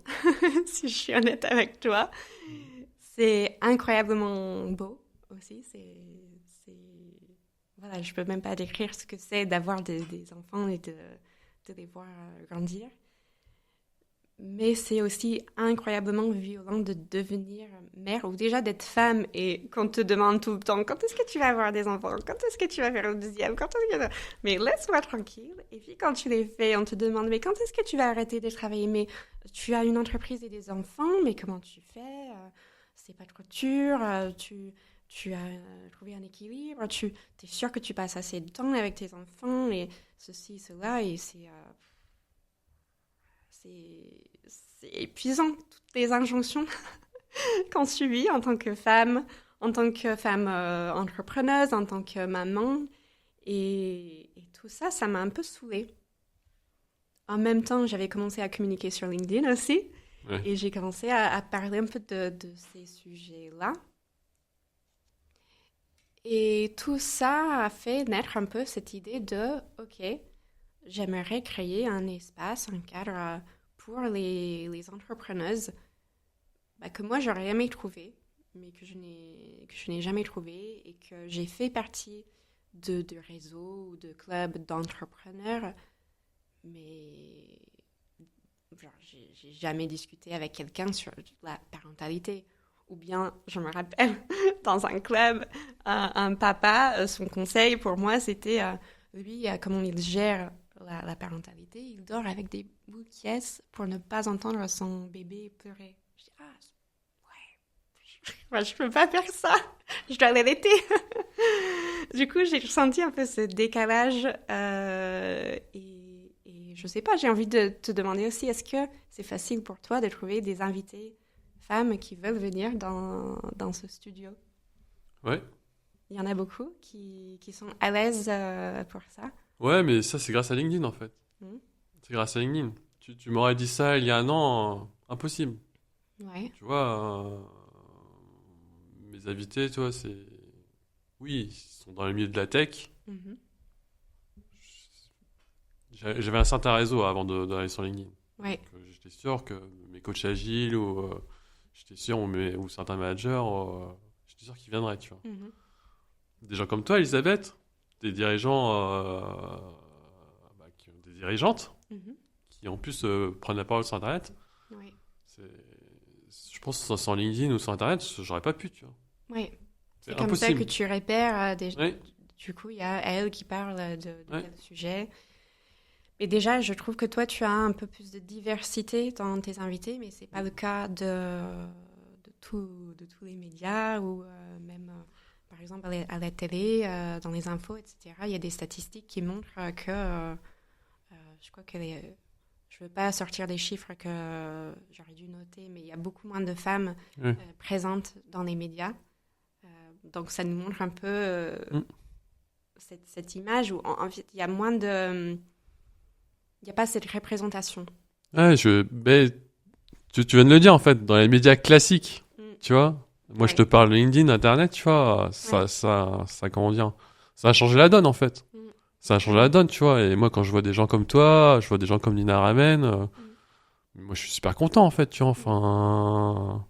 si je suis honnête avec toi. C'est incroyablement beau aussi. Voilà, je peux même pas décrire ce que c'est d'avoir des enfants et de les voir grandir. Mais c'est aussi incroyablement violent de devenir mère ou déjà d'être femme et qu'on te demande tout le temps quand est-ce que tu vas avoir des enfants, quand est-ce que tu vas faire le deuxième, quand est-ce que... Mais laisse-moi tranquille. Et puis quand tu les fais, on te demande mais quand est-ce que tu vas arrêter de travailler? Mais tu as une entreprise et des enfants, mais comment tu fais? C'est pas trop dur, tu as trouvé un équilibre, tu es sûr que tu passes assez de temps avec tes enfants et ceci, cela et c'est c'est épuisant, toutes les injonctions qu'on subit en tant que femme, entrepreneuse, en tant que maman. Et tout ça, ça m'a un peu saoulée. En même temps, j'avais commencé à communiquer sur LinkedIn aussi. Ouais. Et j'ai commencé à parler un peu de ces sujets-là. Et tout ça a fait naître un peu cette idée de, OK, j'aimerais créer un espace, un cadre pour les entrepreneuses que moi, j'aurais aimé trouver, mais que je n'ai jamais trouvé et que j'ai fait partie de réseaux ou de clubs d'entrepreneurs, mais genre, j'ai jamais discuté avec quelqu'un sur la parentalité. Ou bien, je me rappelle, dans un club, un papa, son conseil pour moi, c'était, lui, comment il gère la parentalité, il dort avec des bouquets pour ne pas entendre son bébé pleurer. Je dis, ouais, je peux pas faire ça, je dois l'allaiter. Du coup, j'ai ressenti un peu ce décalage et je sais pas, j'ai envie de te demander aussi, est-ce que c'est facile pour toi de trouver des invités femmes qui veulent venir dans ce studio? Ouais. Il y en a beaucoup qui sont à l'aise pour ça. Ouais, mais ça, c'est grâce à LinkedIn, en fait. C'est grâce à LinkedIn. Tu m'aurais dit ça il y a un an, impossible. Ouais. Tu vois, mes invités, tu vois, c'est... Oui, ils sont dans le milieu de la tech. Mhm. J'avais un certain réseau avant d'aller sur LinkedIn. Ouais. Donc, j'étais sûr que mes coachs agiles ou j'étais sûr ou certains managers, j'étais sûr qu'ils viendraient, tu vois. Mhm. Des gens comme toi, Elisabeth, des dirigeants, des dirigeantes Mhm. qui en plus prennent la parole sur Internet. Ouais. Je pense que sans LinkedIn ou sur Internet, j'aurais pas pu, tu vois. Ouais. C'est C'est comme ça impossible. que tu repères Oui, Du coup, il y a elle qui parle de ouais. quel sujet. Et déjà, je trouve que toi, tu as un peu plus de diversité dans tes invités, mais c'est pas le cas de tous les médias ou même, par exemple, à la télé, dans les infos, etc. Il y a des statistiques qui montrent que, je crois que je veux pas sortir des chiffres que j'aurais dû noter, mais il y a beaucoup moins de femmes Oui. présentes dans les médias. Donc, ça nous montre un peu cette image où, en fait, il y a moins de... Il n'y a pas cette représentation. Ouais, tu viens de le dire en fait, dans les médias classiques, tu vois. Moi, je Ouais. te parle de LinkedIn, Internet, tu vois, Ouais. comment dire, ça a changé la donne en fait. Mm. Ça a changé la donne, tu vois. Et moi, quand je vois des gens comme toi, je vois des gens comme Nina Ramen, moi, je suis super content en fait, tu vois. Enfin,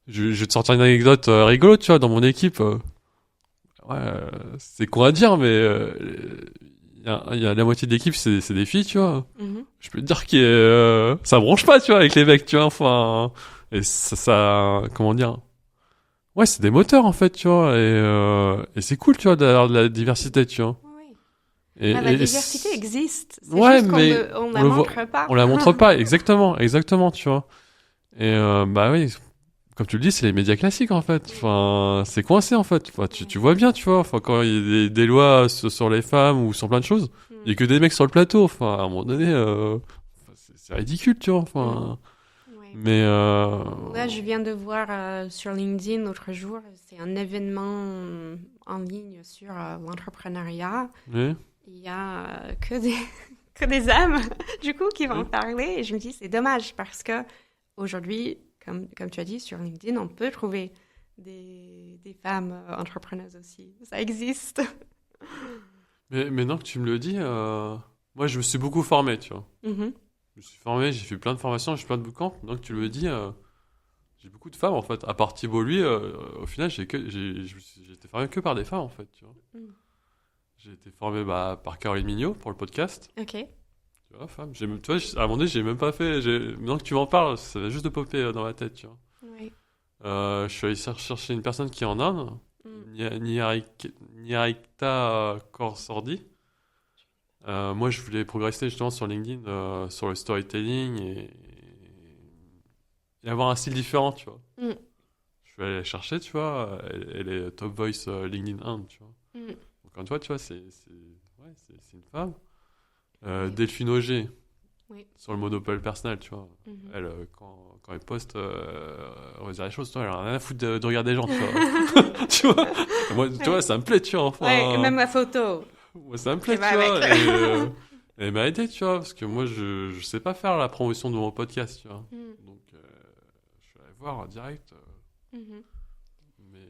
je vais te sortir une anecdote rigolote, tu vois, dans mon équipe. C'est con à dire, mais il y a la moitié de l'équipe, c'est des filles, tu vois. Mhm. Je peux te dire que ça bronche pas, tu vois, avec les mecs, tu vois. Enfin, et comment dire. Ouais, c'est des moteurs en fait, tu vois, et c'est cool, tu vois, d'avoir de la diversité, tu vois. Oui. Et La diversité existe. C'est ouais, juste qu'on mais on on la le voit, montre pas. on la montre pas, exactement, tu vois. Et bah oui, comme tu le dis, c'est les médias classiques en fait. Enfin, c'est coincé en fait. Enfin, tu vois bien, tu vois. Enfin, quand il y a des lois sur les femmes ou sur plein de choses, il y a que des mecs sur le plateau. Enfin, à un moment donné, c'est ridicule, tu vois. Enfin, Ouais. mais Là, je viens de voir sur LinkedIn l'autre jour, c'est un événement en ligne sur l'entrepreneuriat. ouais. Il y a que des âmes, du coup, qui vont Oui. parler. Et je me dis, c'est dommage parce que aujourd'hui, comme tu as dit, sur LinkedIn, on peut trouver des femmes entrepreneuses aussi. Ça existe. Mais maintenant que tu me le dis, moi, je me suis beaucoup formé, tu vois. Mhm. Je me suis formé, j'ai fait plein de formations, j'ai fait plein de bootcamps. Maintenant que tu le dis, j'ai beaucoup de femmes en fait. À part Thibault, lui, au final, j'ai été formé que par des femmes en fait, tu vois. Mm. J'ai été formé par Caroline Mignot pour le podcast. Ok. Tu vois, femme. Tu vois, à un moment donné, j'ai même pas fait. Maintenant que tu m'en parles, ça vient juste de popper dans ma tête, tu vois. Oui. Je suis allé chercher une personne qui est en Inde, Niharika Kaur-Sordi. Moi, je voulais progresser justement sur LinkedIn, sur le storytelling et avoir un style différent, tu vois. Mm. Je suis allé la chercher, tu vois. Elle est top voice LinkedIn Inde, tu vois. Mm. Encore une fois, tu vois, c'est une femme. Ouais. Delphine Auger, Oui. Sur le monopole personnel, tu vois. Mhm. Elle, quand elle poste, on va dire les choses, toi, elle a rien à foutre de regarder les gens, tu vois. Tu vois, moi, tu vois, ça me plaît, tu vois. Ouais, et Enfin, même la photo. moi, ça me Qui plaît, va tu vois. avec. Elle m'a aidé, tu vois, parce que moi, je sais pas faire la promotion de mon podcast, tu vois. Mhm. Donc, je suis allé voir en direct, Mhm. mais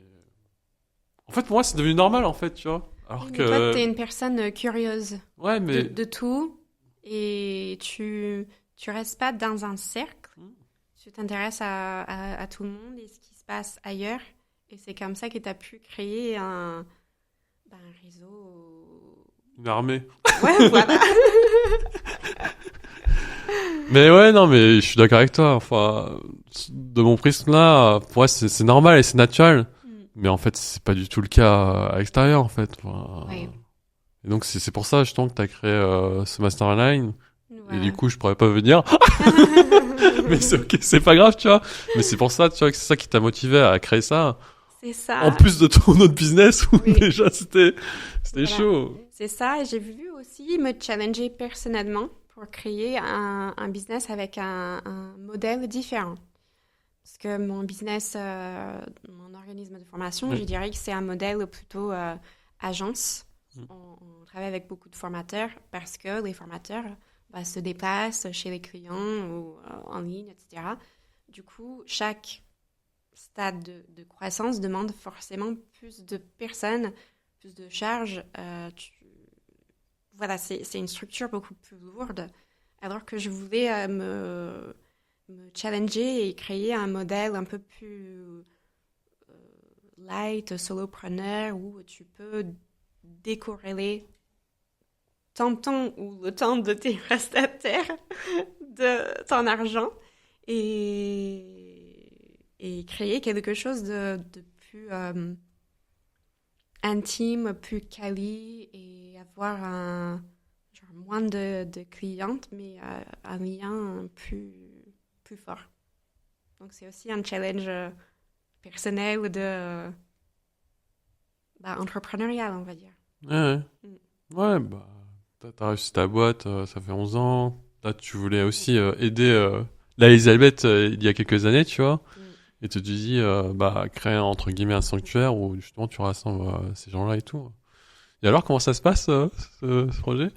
en fait, pour moi, c'est devenu normal, en fait, tu vois. Alors Oui, mais toi, t'es que, une personne curieuse ouais, mais de tout et tu restes pas dans un cercle. Tu t'intéresses à tout le monde et ce qui se passe ailleurs. Et c'est comme ça que tu as pu créer un réseau. une armée. Ouais, voilà. Mais ouais, non, mais je suis d'accord avec toi. Enfin, de mon prisme là, pour moi, c'est normal et c'est naturel. Mm. Mais en fait, c'est pas du tout le cas à l'extérieur, en fait. Enfin, Oui. et donc, c'est pour ça, justement, que t'as créé ce Master Online. Et du Voilà. coup, je pourrais pas venir. Mais c'est ok, c'est pas grave, tu vois. Mais c'est pour ça, tu vois, que c'est ça qui t'a motivé à créer ça. C'est ça. En plus de ton autre business où Oui. déjà c'était Voilà. chaud. C'est ça. Et j'ai voulu aussi me challenger personnellement pour créer un business avec un modèle différent. Parce que mon business, mon organisme de formation, Oui. je dirais que c'est un modèle plutôt agence. Mm. On travaille avec beaucoup de formateurs parce que les formateurs se déplacent chez les clients ou en ligne, etc. Du coup, chaque stade de croissance demande forcément plus de personnes, plus de charges. Voilà, c'est une structure beaucoup plus lourde. Alors que je voulais me challenger et créer un modèle un peu plus light, solopreneur, où tu peux décorréler ton temps ou le temps de tes prestataires de ton argent et créer quelque chose de plus intime, plus quali et avoir moins de clientes, mais un lien plus fort. Donc, c'est aussi un challenge personnel entrepreneurial, on va dire. Ouais, Mm. ouais, bah, t'as réussi ta boîte, ça fait 11 ans. Là, tu voulais aussi aider la Elisabeth il y a quelques années, tu vois. Mm. Et tu te dis, créer entre guillemets un sanctuaire où justement tu rassembles ces gens-là et tout. Et alors, comment ça se passe, ce projet?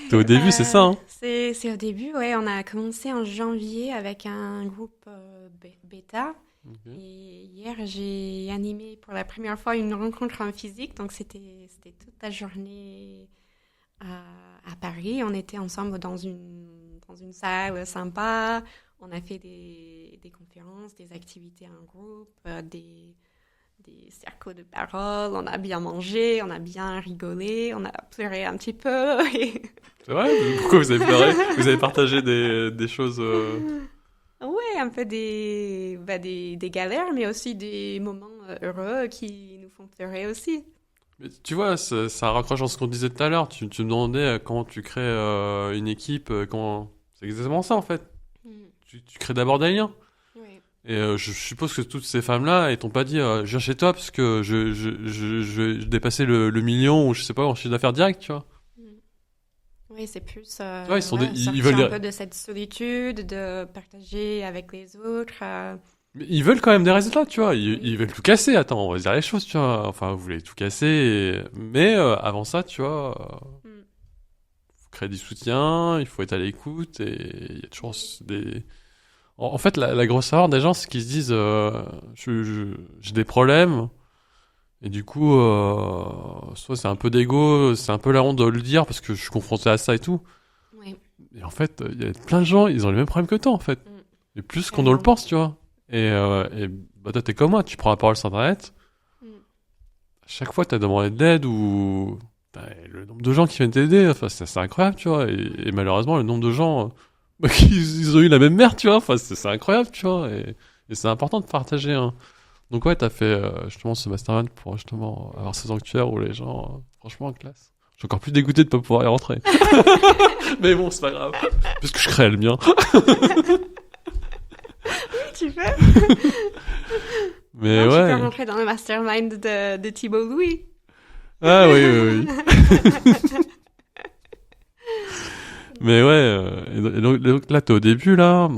T'es au début, c'est ça, hein? C'est au début, ouais. On a commencé en janvier avec un groupe bêta. Ok. Et hier, j'ai animé pour la première fois une rencontre en physique. Donc, c'était toute la journée à Paris. On était ensemble dans une salle sympa. On a fait des conférences, des activités en groupe, des cercles de parole. On a bien mangé, on a bien rigolé, on a pleuré un petit peu. C'est vrai? Pourquoi vous avez pleuré? Vous avez partagé des choses. Ouais, un peu des galères, mais aussi des moments heureux qui nous font pleurer aussi. Mais tu vois, ça raccroche en ce qu'on disait tout à l'heure. Tu me demandais comment tu crées une équipe, comment. C'est exactement ça en fait. Mm. Tu crées d'abord des liens. Oui. Et je suppose que toutes ces femmes-là, elles t'ont pas dit, je viens chez toi parce que je vais dépasser le million ou je sais pas en chiffre d'affaires direct, tu vois. Mm. Oui, c'est plus Tu vois, ils sortir veulent un peu de cette solitude, de partager avec les autres. mais ils veulent quand même des résultats, tu vois. Oui. Ils veulent tout casser. Attends, on va se dire les choses, tu vois. Enfin, vous voulez tout casser, mais avant ça, tu vois, Mm. faut créer du soutien, il faut être à l'écoute et il y a toujours des. En fait, la grosse erreur des gens, c'est qu'ils se disent, j'ai des problèmes. Et du coup, soit c'est un peu d'ego, c'est un peu la honte de le dire parce que je suis confronté à ça et tout. Oui. Et en fait, il y a plein de gens, ils ont les mêmes problèmes que toi, en fait. Mm. Et plus qu'on ne le Carrément. pense, tu vois. Et bah, toi, t'es comme moi, tu prends la parole sur Internet. Mm. À chaque fois, t'as demandé de l'aide ou le nombre de gens qui viennent t'aider, enfin, c'est incroyable, tu vois. Et malheureusement, le nombre de gens qui ils ont eu la même merde, tu vois. Enfin, c'est incroyable, tu vois. Et c'est important de partager, hein. Donc ouais, t'as fait justement ce mastermind pour justement avoir ce sanctuaire où les gens, franchement, en classe. Je suis encore plus dégoûté de pas pouvoir y rentrer. Mais bon, c'est pas grave. Parce que je crée le mien. Tu peux? Mais Non, tu peux ouais. rentrer dans le mastermind de Thibault Louis. Ah oui, oui, oui. Mais ouais, et donc là, t'es au début, là.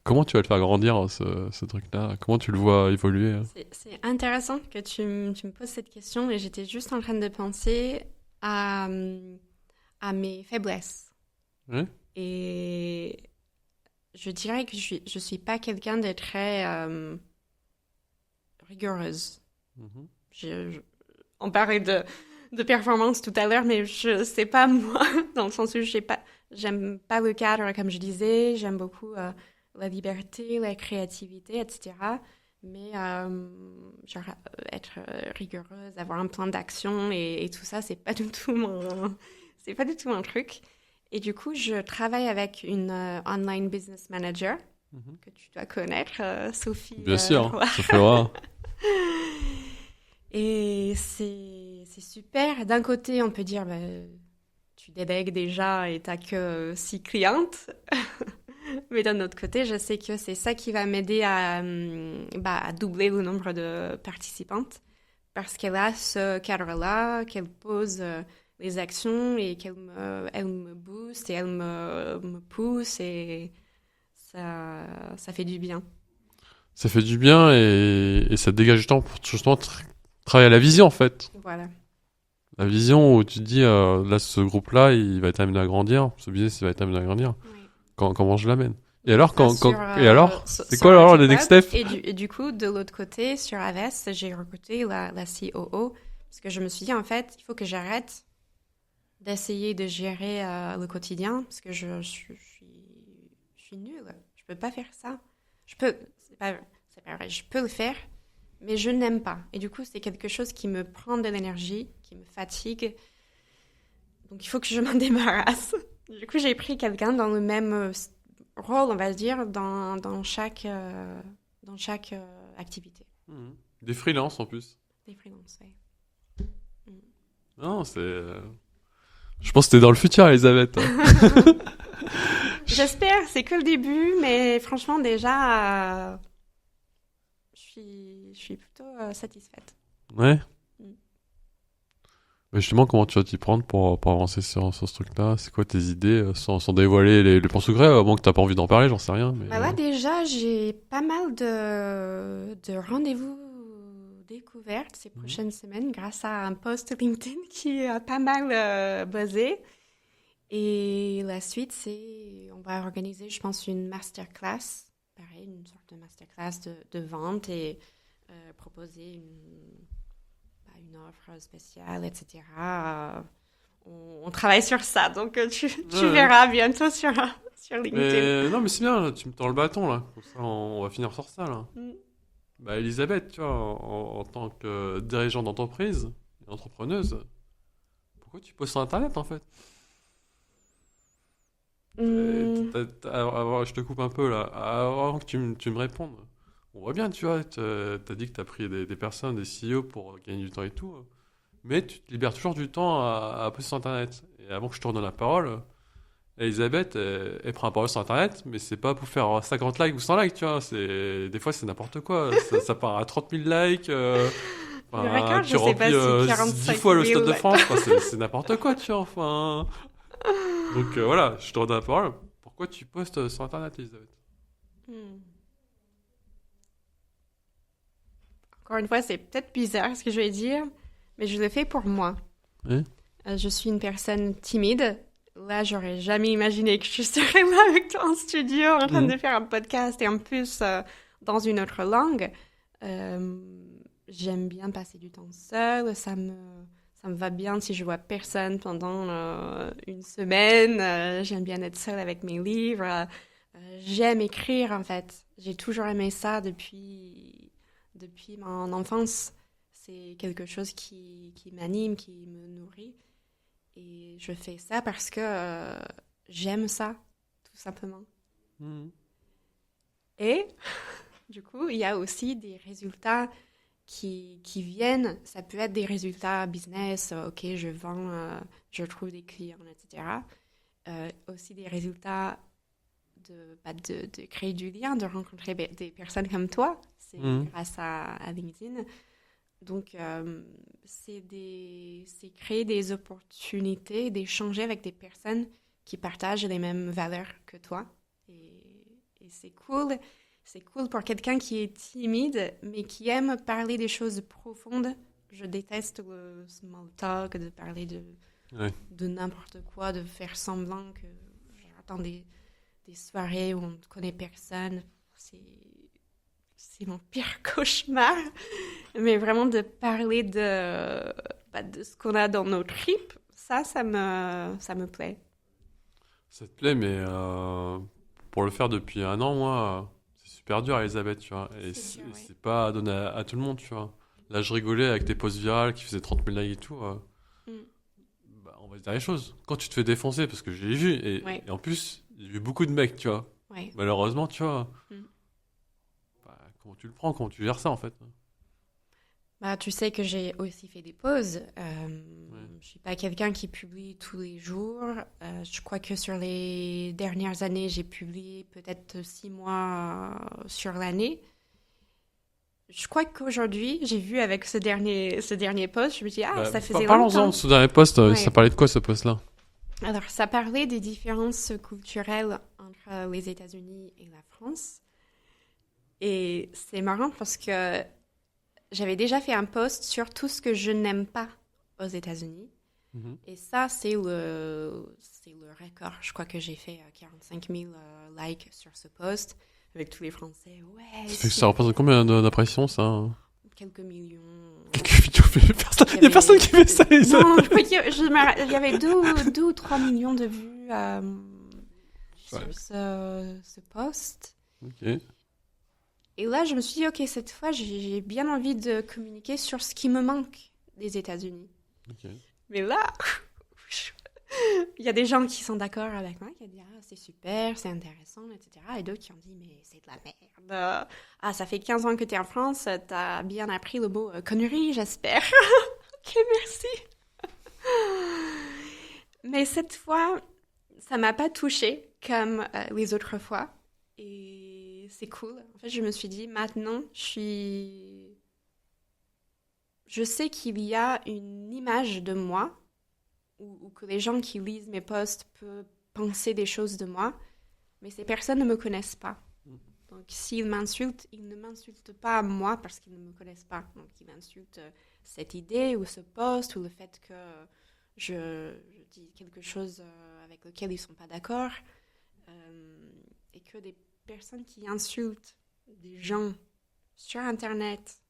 Comment tu vas le faire grandir, ce truc-là? Comment tu le vois évoluer? C'est intéressant que tu me poses cette question et j'étais juste en train de penser à, à mes faiblesses. Ouais. Et je dirais que je suis pas quelqu'un de très rigoureuse. Mhm. On parlait de performance tout à l'heure, mais je sais pas moi, dans le sens où j'aime pas le cadre, comme je disais, j'aime beaucoup la liberté, la créativité, etc. Mais genre, être rigoureuse, avoir un plan d'action et tout ça, c'est pas du tout c'est pas du tout mon truc. Et du coup, je travaille avec une online business manager Mhm. que tu dois connaître, Sophie. Bien sûr, Roy. ça fait rare. Et c'est super. D'un côté, on peut dire, bah, tu délègues déjà et t'as que 6 clientes. Mais d'un autre côté, je sais que c'est ça qui va m'aider à doubler le nombre de participantes. Parce qu'elle a ce cadre-là, qu'elle pose les actions et elle me booste et elle me pousse et ça fait du bien. Ça fait du bien et ça te dégage du temps pour justement travailler à la vision, en fait. Voilà. La vision où tu te dis, là, ce groupe-là, il va être amené à grandir. Ce business, il va être amené à grandir. Oui. Comment je l'amène? Et alors, Ça sur, et alors? C'est sur quoi alors les Agipop. next steps? Et du coup, de l'autre côté, sur Aves, j'ai recruté la COO parce que je me suis dit, en fait, il faut que j'arrête d'essayer de gérer le quotidien parce que je suis nulle. Je peux pas faire ça. Je peux, c'est pas vrai, je peux le faire, mais je n'aime pas. Et du coup, c'est quelque chose qui me prend de l'énergie, qui me fatigue. Donc, il faut que je m'en débarrasse. Du coup, j'ai pris quelqu'un dans le même rôle, on va dire, dans chaque activité. Mhm. Des freelances en plus. Des freelances, ouais. Mm. Non, c'est. Je pense que t'es dans le futur, Elisabeth. J'espère, c'est que le début, mais franchement, déjà, je suis plutôt satisfaite. Ouais. Mm. Mais justement, comment tu vas t'y prendre pour avancer sur ce truc-là? C'est quoi tes idées sans dévoiler les plans secrets, à moins que t'as pas envie d'en parler, j'en sais rien. Mais, Bah là, déjà, j'ai pas mal de rendez-vous découvertes ces prochaines semaines grâce à un post LinkedIn qui a pas mal buzzé. Et la suite, on va organiser, je pense, une masterclass, pareil, une sorte de masterclass de vente et proposer une offre spéciale, etc. On travaille sur ça, donc tu Ouais. verras bientôt sur LinkedIn. Non, mais c'est bien, là, tu me tends le bâton, là. Comme ça, on va finir sur ça, là. Mm. Bah, Elisabeth, tu vois, en tant que dirigeante d'entreprise, et entrepreneuse, pourquoi tu poses sur Internet, en fait? Mm. Je te coupe un peu, là. Avant que tu me répondes. On voit bien, tu vois, t'as dit que t'as pris des personnes, des CEO pour gagner du temps et tout. Mais tu te libères toujours du temps à poster sur Internet. Et avant que je te redonne la parole, Elisabeth, elle prend la parole sur Internet, mais c'est pas pour faire 50 likes ou 100 likes, tu vois. Des fois, c'est n'importe quoi. Ça part à 30 000 likes. Le Enfin, record, tu je sais pas remplis si 10 45 fois le 000. Stade de France. Enfin, c'est n'importe quoi, tu vois. Enfin. Donc voilà, je te redonne la parole. Pourquoi tu postes sur Internet, Elisabeth? Hmm. Encore une fois, c'est peut-être bizarre ce que je vais dire, mais je le fais pour moi. Oui. Je suis une personne timide. Là, j'aurais jamais imaginé que je serais là avec toi en studio en train Mhm. de faire un podcast et en plus dans une autre langue. Euh, J'aime bien passer du temps seule. Ça me va bien si je vois personne pendant une semaine. J'aime bien être seule avec mes livres. J'aime écrire en fait. J'ai toujours aimé ça depuis mon enfance. C'est quelque chose qui m'anime, qui me nourrit. Et je fais ça parce que j'aime ça, tout simplement. Mhm. Et du coup, il y a aussi des résultats qui viennent. Ça peut être des résultats business, ok, je vends, je trouve des clients, etc. Aussi des résultats de créer du lien, de rencontrer des personnes comme toi. C'est Mhm. grâce à LinkedIn. Donc, c'est créer des opportunités d'échanger avec des personnes qui partagent les mêmes valeurs que toi. Et c'est cool. C'est cool pour quelqu'un qui est timide, mais qui aime parler des choses profondes. Je déteste le small talk, de parler de n'importe quoi, de faire semblant que j'attends des soirées où on ne connaît personne. C'est mon pire cauchemar. Mais vraiment de parler de ce qu'on a dans nos tripes, ça me plaît. Ça te plaît, mais pour le faire depuis un an, moi, c'est super dur, Elisabeth, tu vois. Et C'est dur, ouais. c'est pas donné à tout le monde, tu vois. Là, je rigolais avec tes posts virales qui faisaient 30 000 likes et tout. Mm. Bah, on va se dire les choses. Quand tu te fais défoncer, parce que je l'ai vu, Ouais. et en plus, j'ai vu beaucoup de mecs, tu vois. Ouais. Malheureusement, tu vois. Mm. Bah, comment tu le prends, comment tu gères ça, en fait? Bah, tu sais que j'ai aussi fait des pauses. Ouais. Je suis pas quelqu'un qui publie tous les jours. Je crois que sur les dernières années, j'ai publié peut-être 6 mois sur l'année. Je crois qu'aujourd'hui, j'ai vu avec ce dernier post, je me dis, Bah, ça faisait parlons-en longtemps. de ce dernier post. Ouais. Ça parlait de quoi, ce post-là? Alors, ça parlait des différences culturelles entre les États-Unis et la France. Et c'est marrant parce que j'avais déjà fait un post sur tout ce que je n'aime pas aux États-Unis. Mhm. Et ça, c'est le record. Je crois que j'ai fait 45 000 likes sur ce post avec tous les Français. Ouais, Ça représente combien d'impressions, ça? quelques millions. Quelques vidéos, il y a personne qui fait ça, Elisabeth. Non, je crois qu'il y avait 2 ou 3 millions de vues sur ce post. Ok. Et là, je me suis dit, ok, cette fois, j'ai bien envie de communiquer sur ce qui me manque des États-Unis. Ok. Mais là, il y a des gens qui sont d'accord avec moi, qui disent, ah, c'est super, c'est intéressant, etc. Et d'autres qui ont dit, mais c'est de la merde. Ah, ça fait 15 ans que tu es en France, t'as bien appris le mot connerie, j'espère. Ok, merci. Mais cette fois, ça m'a pas touchée comme les autres fois. Et c'est cool. En fait, je me suis dit, maintenant, je sais qu'il y a une image de moi, ou que les gens qui lisent mes posts peuvent penser des choses de moi, mais ces personnes ne me connaissent pas. Donc, s'ils m'insultent, ils ne m'insultent pas moi parce qu'ils ne me connaissent pas. Donc, ils m'insultent cette idée ou ce post ou le fait que je dis quelque chose avec lequel ils ne sont pas d'accord. Et que des personnes qui insultent des gens sur Internet,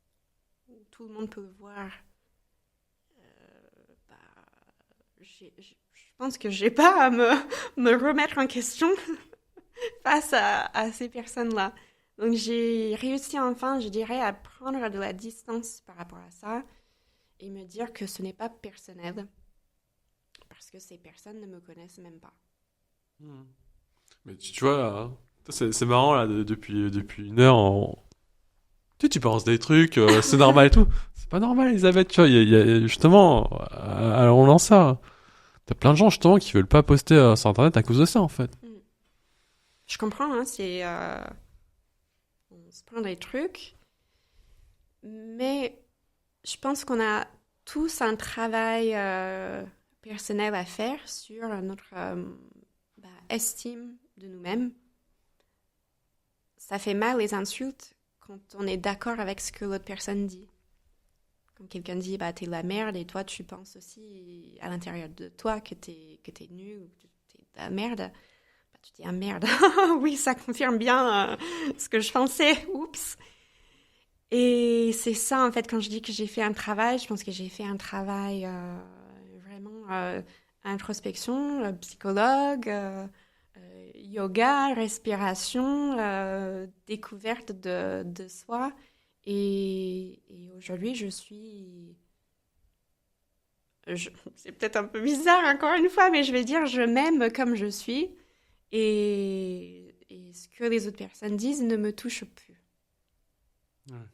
où tout le monde peut le voir, je pense que j'ai pas à me remettre en question face à ces personnes-là. Donc j'ai réussi enfin, je dirais, à prendre de la distance par rapport à ça et me dire que ce n'est pas personnel parce que ces personnes ne me connaissent même pas. Mais tu vois, hein, c'est marrant là, depuis une heure, tu penses des trucs, c'est normal et tout. C'est pas normal, Elisabeth, tu vois, il y a justement, on lance ça. T'as plein de gens justement qui veulent pas poster sur Internet à cause de ça, en fait. Je comprends, hein, on se prend des trucs, mais je pense qu'on a tous un travail personnel à faire sur notre estime de nous-mêmes. Ça fait mal les insultes quand on est d'accord avec ce que l'autre personne dit. Quand quelqu'un dit t'es de la merde et toi tu penses aussi à l'intérieur de toi que t'es nul ou que t'es de la merde, tu dis merde, oui ça confirme bien ce que je pensais, oups. Et c'est ça en fait quand je dis que j'ai fait un travail, je pense que j'ai fait un travail vraiment introspection, psychologue, yoga, respiration, découverte de soi. Et aujourd'hui, c'est peut-être un peu bizarre encore une fois, mais je vais dire, je m'aime comme je suis. Et ce que les autres personnes disent ne me touche plus. Ouais.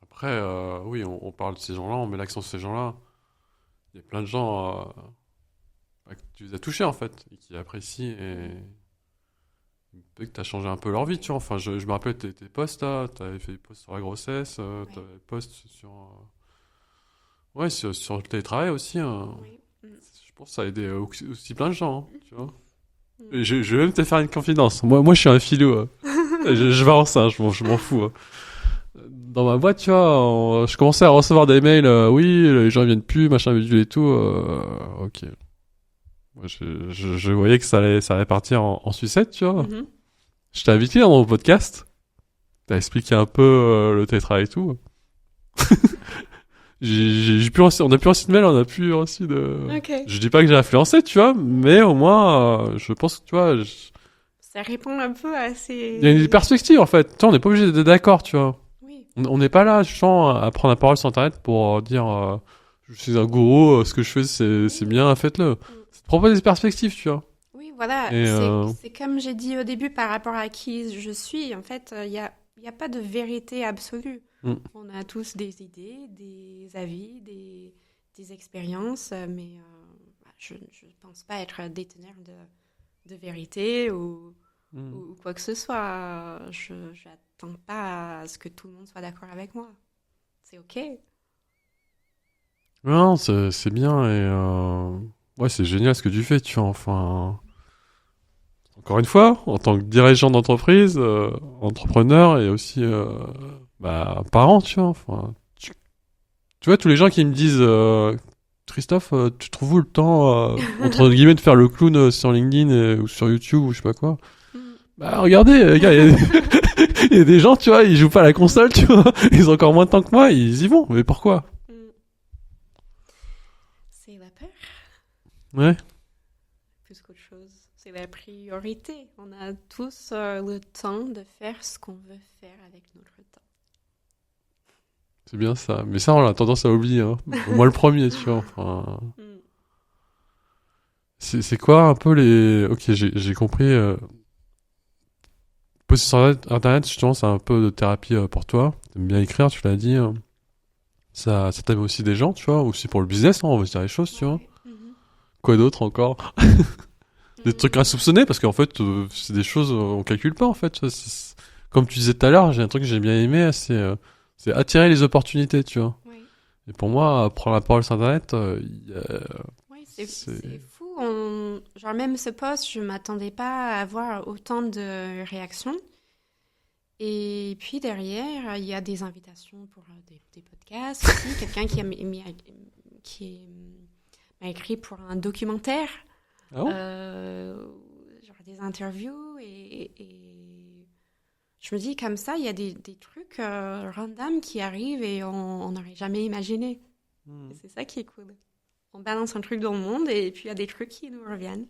Après, oui, on parle de ces gens-là, on met l'accent sur ces gens-là. Il y a plein de gens que tu les as touchés, en fait, et qui apprécient, et peut-être que tu as changé un peu leur vie, tu vois. Enfin, je me rappelle tes posts, là, tu avais fait des posts sur la grossesse, tu avais des posts sur... sur le télétravail aussi. Oui. Je pense que ça a aidé aussi plein de gens, hein, tu vois. Je vais même te faire une confidence. Moi, je suis un filou. Je balance ça, je m'en fous. Dans ma boîte, tu vois, je commençais à recevoir des mails. Oui, les gens viennent plus, machin, bidule et tout. Ok. Moi, je voyais que ça allait partir en sucette, tu vois. Mhm. Je t'ai invité dans mon podcast. T'as expliqué un peu le télétravail et tout. On a plus reçu de mail, on a plus reçu de. Ok. Je dis pas que j'ai influencé, tu vois, mais au moins, je pense que tu vois, Ça répond un peu à ces... il y a une perspective en fait. Tu vois, on n'est pas obligé d'être d'accord, tu vois. Oui. On n'est pas là, je sens, à prendre la parole sur internet pour dire je suis un gourou, ce que je fais c'est bien, faites-le. Ça te propose des perspectives, tu vois. Oui, voilà. Et C'est comme j'ai dit au début par rapport à qui je suis. En fait, il y a pas de vérité absolue. Mm. On a tous des idées, des avis, des expériences, mais je ne pense pas être déteneur de vérité ou quoi que ce soit. Je n'attends pas à ce que tout le monde soit d'accord avec moi. C'est OK. Non, c'est bien et ouais, c'est génial ce que tu fais, tu vois. Enfin, encore une fois, en tant que dirigeant d'entreprise, entrepreneur et aussi parent, tu vois. Enfin, tu vois tous les gens qui me disent Christophe, tu trouves où le temps entre guillemets de faire le clown sur LinkedIn ou sur YouTube ou je sais pas quoi. Mm. Bah regardez, les gars, il y a des gens, tu vois, ils jouent pas à la console, tu vois, ils ont encore moins de temps que moi, ils y vont. Mais pourquoi? Mm. C'est la peur. Ouais. Plus qu'autre chose. C'est la priorité. On a tous le temps de faire ce qu'on veut faire avec notre temps. C'est bien ça. Mais ça, on a tendance à oublier. Hein. Moi, le premier, tu vois. Enfin, Mm. c'est quoi un peu les... Ok, j'ai compris. Poster sur Internet, justement, c'est un peu de thérapie pour toi. T'aimes bien écrire, tu l'as dit. Ça t'aime aussi des gens, tu vois. Aussi pour le business, hein, on va se dire les choses, tu vois. Ouais. Mhm. Quoi d'autre encore? Des trucs Mm. insoupçonnés, parce qu'en fait, c'est des choses on calcule pas, en fait. Tu vois. Comme tu disais tout à l'heure, j'ai un truc que j'ai bien aimé, c'est attirer les opportunités, tu vois. Oui, Et pour moi, prendre la parole sur Internet, oui, c'est... c'est fou. Genre même ce post, je m'attendais pas à avoir autant de réactions. Et puis derrière, il y a des invitations pour des podcasts aussi. Quelqu'un m'a écrit pour un documentaire, Ah bon? genre des interviews. Et je me dis comme ça, il y a des trucs random qui arrivent et on n'aurait jamais imaginé. Et c'est ça qui est cool. On balance un truc dans le monde et puis il y a des trucs qui nous reviennent.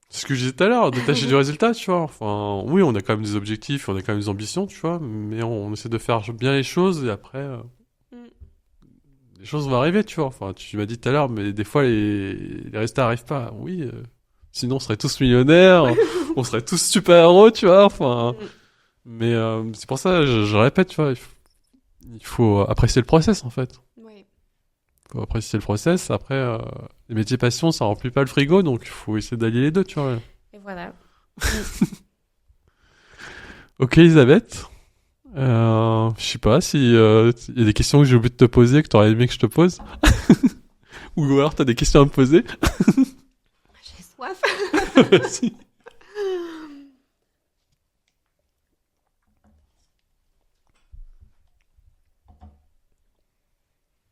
C'est ce que je disais tout à l'heure, détaché du résultat, tu vois. Enfin, oui, on a quand même des objectifs, on a quand même des ambitions, tu vois, mais on essaie de faire bien les choses et après, Mm. les choses vont arriver, tu vois. Enfin, tu m'as dit tout à l'heure, mais des fois, les résultats arrivent pas. Oui, sinon on serait tous millionnaires, on serait tous super-héros, tu vois. Enfin, Mm. mais c'est pour ça, je répète, tu vois, il faut apprécier le process, en fait. Oui. Faut apprécier le process. Après, les métiers passion, ça remplit pas le frigo, donc il faut essayer d'allier les deux, tu vois. Et voilà. Ok, Elisabeth. Je sais pas si y a des questions que j'ai oublié de te poser que t'aurais aimé que je te pose. Ou alors t'as des questions à me poser. J'ai soif. Vas-y.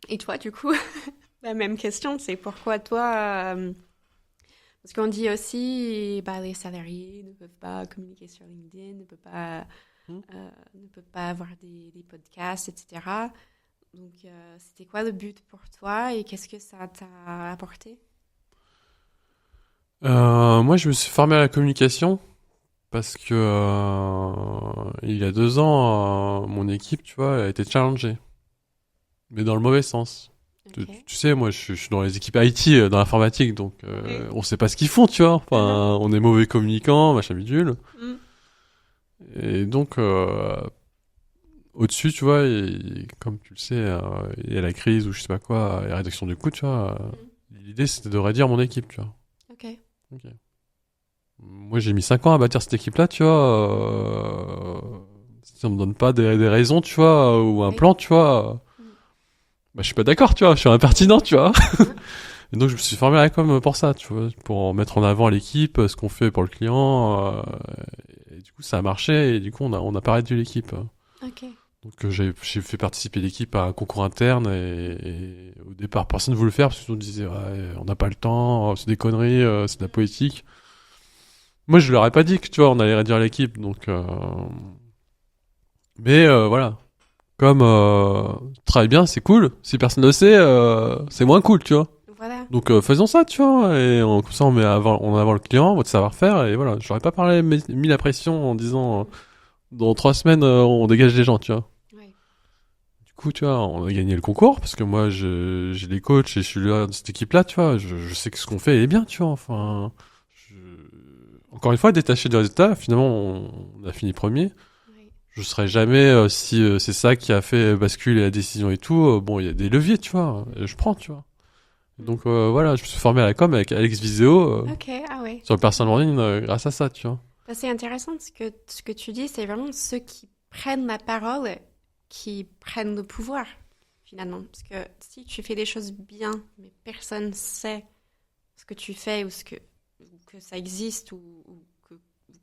Et toi, du coup, la même question, c'est pourquoi toi parce qu'on dit aussi, bah, les salariés ne peuvent pas communiquer sur LinkedIn, ne peuvent pas avoir des podcasts, etc. Donc, c'était quoi le but pour toi et qu'est-ce que ça t'a apporté? Moi, je me suis formé à la communication parce que il y a 2 ans, mon équipe, tu vois, a été challengée, mais dans le mauvais sens. Tu, Ok. tu sais, moi, je suis dans les équipes IT, dans l'informatique, donc Ok. on sait pas ce qu'ils font, tu vois. Enfin, on est mauvais communicants, machin bidule. Mm. Et donc, au-dessus, tu vois, comme tu le sais, il y a la crise ou je sais pas quoi, la rédaction du coup, tu vois. L'idée, c'était de réduire mon équipe, tu vois. Ok. Ok. Moi, j'ai mis 5 ans à bâtir cette équipe-là, tu vois. Si on me donne pas des raisons, tu vois, ou un Oui. plan, tu vois, Mm. bah, je suis pas d'accord, tu vois. Je suis impertinent, tu vois. Et donc je me suis formé à la com pour ça, tu vois, pour mettre en avant l'équipe, ce qu'on fait pour le client. Et du coup, ça a marché et du coup, on a pas réduit l'équipe. Ok. Donc j'ai fait participer l'équipe à un concours interne et au départ, personne ne voulait le faire parce qu'on disait ouais, on n'a pas le temps, c'est des conneries, c'est de la politique. Moi, je leur ai pas dit que tu vois, on allait réduire l'équipe, donc. Mais voilà, comme travaille bien, c'est cool. Si personne ne le sait, c'est moins cool, tu vois. Voilà. Donc faisons ça, tu vois, et comme ça on met en avant le client, votre savoir-faire, et voilà. J'aurais pas mis la pression en disant dans 3 semaines on dégage les gens, tu vois. Ouais. Du coup, tu vois, on a gagné le concours parce que moi j'ai les coachs et je suis là de cette équipe-là, tu vois. Je sais que ce qu'on fait est bien, tu vois. Enfin, encore une fois, détaché du résultat, finalement on a fini premier. Ouais. Je serais jamais si c'est ça qui a fait basculer la décision et tout. Bon, il y a des leviers, tu vois. Et je prends, tu vois. Donc voilà, je me suis formé à la com avec Alex Viseo Ok, ah ouais. sur le personal branding grâce à ça, tu vois. Bah, c'est intéressant ce que tu dis, c'est vraiment ceux qui prennent la parole, qui prennent le pouvoir, finalement. Parce que si tu fais des choses bien, mais personne sait ce que tu fais ou que ça existe ou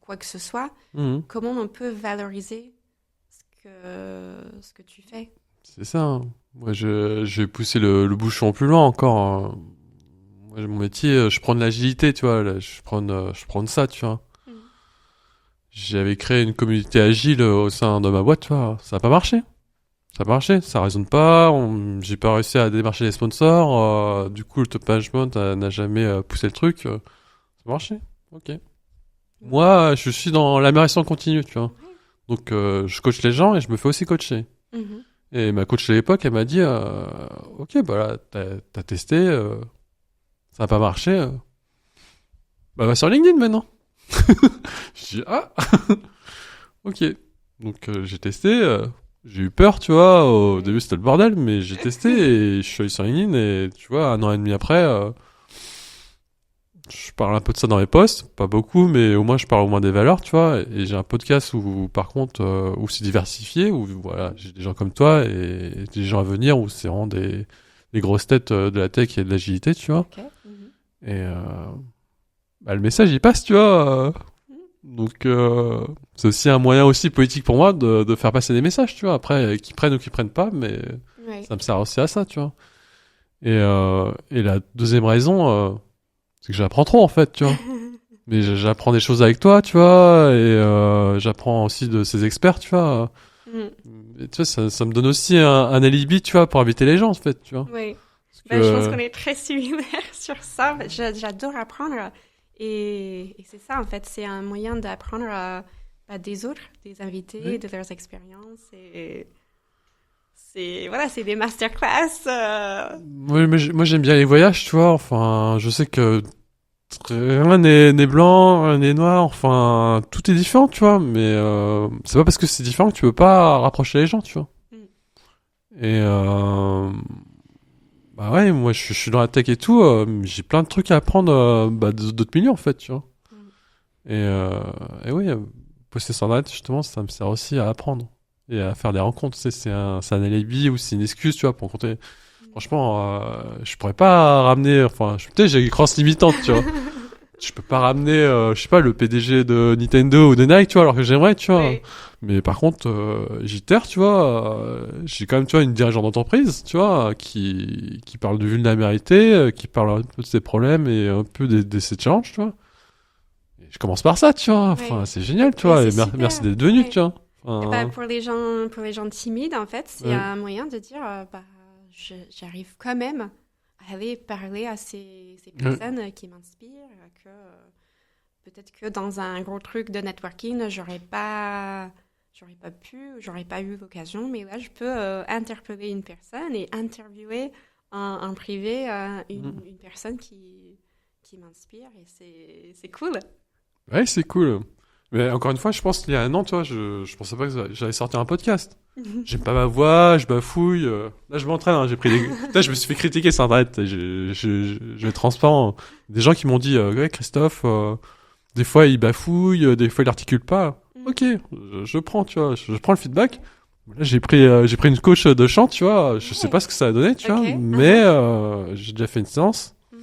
quoi que ce soit, Mhm. comment on peut valoriser ce que tu fais? C'est ça. Hein. Moi, je vais pousser le bouchon plus loin encore. Hein. Moi, mon métier, je prends de l'agilité, tu vois. Là, je prends de ça, tu vois. Mhm. J'avais créé une communauté agile au sein de ma boîte, tu vois. Ça n'a pas marché. Ça a pas marché, ça résonne pas, j'ai pas réussi à démarcher les sponsors, du coup le top management n'a jamais poussé le truc, ça a marché, ok. Moi, je suis dans l'amélioration continue, tu vois. Donc je coach les gens et je me fais aussi coacher. Mhm. Et ma coach à l'époque, elle m'a dit, ok, bah là, t'as testé, ça a pas marché, bah va sur LinkedIn maintenant. Je dis, ah, ok. Donc j'ai testé, j'ai eu peur, tu vois, au début c'était le bordel, mais j'ai testé et je suis allé sur LinkedIn et tu vois, 1 an et demi après, je parle un peu de ça dans mes posts, pas beaucoup, mais au moins je parle au moins des valeurs, tu vois, et j'ai un podcast où par contre, où c'est diversifié, où voilà, j'ai des gens comme toi et des gens à venir où c'est vraiment des grosses têtes de la tech et de l'agilité, tu vois, Ok. Mhm. et bah, le message il passe, tu vois, donc c'est aussi un moyen aussi politique pour moi de faire passer des messages, tu vois. Après, qu'ils prennent ou qu'ils prennent pas, mais Ouais. ça me sert aussi à ça, tu vois. Et la deuxième raison, c'est que j'apprends trop en fait, tu vois. Mais j'apprends des choses avec toi, tu vois, et j'apprends aussi de ces experts, tu vois. Mhm. Et tu vois, ça me donne aussi un alibi, tu vois, pour inviter les gens, en fait, tu vois. Oui. Parce Ben, je pense que- qu'on est très similaires sur ça. J'adore apprendre. Et c'est ça, en fait, c'est un moyen d'apprendre des autres, des invités, Oui. de leurs expériences. Et voilà, c'est des masterclass. Moi, j'aime bien les voyages, tu vois. Enfin, je sais que rien n'est blanc, rien n'est noir, enfin, tout est différent, tu vois, mais c'est pas parce que c'est différent que tu peux pas rapprocher les gens, tu vois. Mm. Et bah ouais, moi je suis dans la tech et tout, j'ai plein de trucs à apprendre d'autres milieux en fait, tu vois. Mm. Et oui, poster sur Internet, justement, ça me sert aussi à apprendre et à faire des rencontres, tu sais, c'est un alibi ou c'est une excuse, tu vois, pour compter. Franchement, je pourrais pas ramener, enfin, peut-être j'ai une crosse limitante, tu vois. Je peux pas ramener, je sais pas, le PDG de Nintendo ou de Nike, tu vois, alors que j'aimerais, tu vois. Oui. Mais par contre, JTR, tu vois, j'ai quand même, tu vois, une dirigeante d'entreprise, tu vois, qui parle de vulnérabilité, qui parle un peu de ses problèmes et un peu de ses challenges, tu vois. Et je commence par ça, tu vois. Enfin, Oui. c'est génial, tu Oui, vois. c'est Et super. merci d'être venu, Oui. tu vois. Et bah, Enfin, pour les gens timides, en fait, c'est ouais. un moyen de dire, j'arrive quand même à aller parler à ces Ouais. personnes qui m'inspirent, que peut-être que dans un gros truc de networking, j'aurais pas pu, j'aurais pas eu l'occasion, mais là, je peux interpeller une personne et interviewer en privé une personne qui m'inspire et c'est cool. Ouais, c'est cool. Mais encore une fois, je pense qu'il y a 1 an, tu vois, je pensais pas que j'allais sortir un podcast. J'aime pas ma voix, je bafouille. Là, je m'entraîne, hein, j'ai pris des... Putain, je me suis fait critiquer sur Internet. Je vais être transparent. Des gens qui m'ont dit, ouais, Christophe, des fois il bafouille, des fois il articule pas. Ok, je prends, tu vois, je prends le feedback. Là, j'ai pris une coach de chant, tu vois. Je sais Ouais. pas ce que ça a donné, tu vois, Ok, mais j'ai déjà fait une séance. Mhm.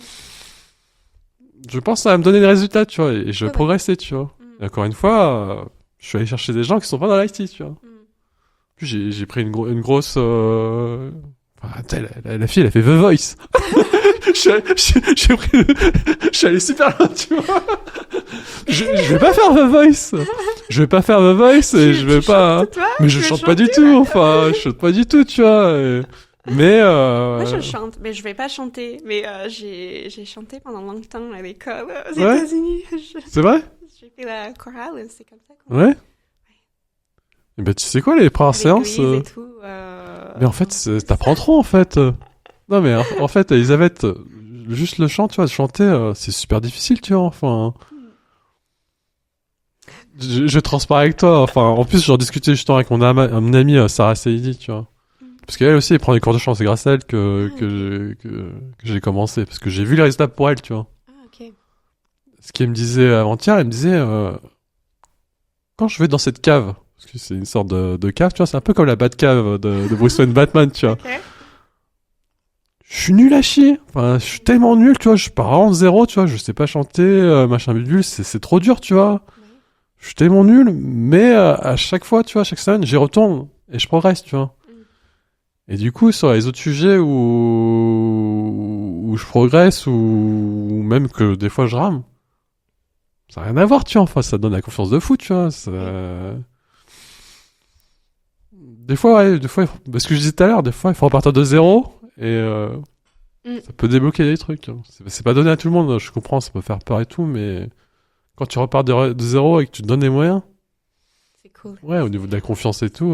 je pense que ça va me donner des résultats, tu vois, et je vais Ouais. progresser, tu vois. Et encore une fois, je suis allé chercher des gens qui sont pas dans l'IT, tu vois. Puis j'ai pris une grosse... Enfin, tu sais, la fille, elle a fait The Voice. J'ai pris... Je suis allé super loin, tu vois. Je vais pas faire The Voice. Je vais pas faire The Voice et je vais pas... chantes, toi? Mais je Tu veux chante pas du chanter? tout, enfin, je chante pas du tout, tu vois. Mais Moi, je chante, mais je vais pas chanter. Mais j'ai chanté pendant longtemps à l'école aux Ouais. États-Unis. c'est vrai? J'ai fait la chorale, c'est comme ça qu'on Ouais. Et ben, tu sais quoi, les premières à séances... l'église et tout. Mais en fait, t'apprends trop, en fait. Non, mais en fait, Elisabeth, juste le chant, tu vois, chanter, c'est super difficile, tu vois, enfin... Je transparais avec toi, enfin, en plus, j'en discutais justement avec mon ami Sarah Saidi, tu vois. Parce qu'elle aussi, elle prend des cours de chant, c'est grâce à elle que j'ai commencé, parce que j'ai vu les résultats pour elle, tu vois. Ah, ok. Ce qu'elle me disait avant-hier, elle me disait, quand je vais dans cette cave, parce que c'est une sorte de cave, tu vois, c'est un peu comme la Batcave de Bruce Wayne Batman, tu vois. Ok. Je suis nul à chier. Enfin, je suis tellement nul, tu vois. Je pars vraiment de zéro, tu vois. Je sais pas chanter, machin bidule. C'est trop dur, tu vois. Je suis tellement nul. Mais à chaque fois, tu vois, chaque semaine, j'y retourne et je progresse, tu vois. Et du coup, sur les autres sujets où je progresse ou même que des fois je rame, ça n'a rien à voir, tu vois. Enfin, ça donne la confiance de fou, tu vois. Des fois, ouais, parce que je disais tout à l'heure, des fois, il faut repartir de zéro et ça peut débloquer des trucs. Hein. C'est pas donné à tout le monde, je comprends, ça peut faire peur et tout, mais quand tu repars de zéro et que tu te donnes les moyens, C'est cool. ouais, au niveau de la confiance et tout,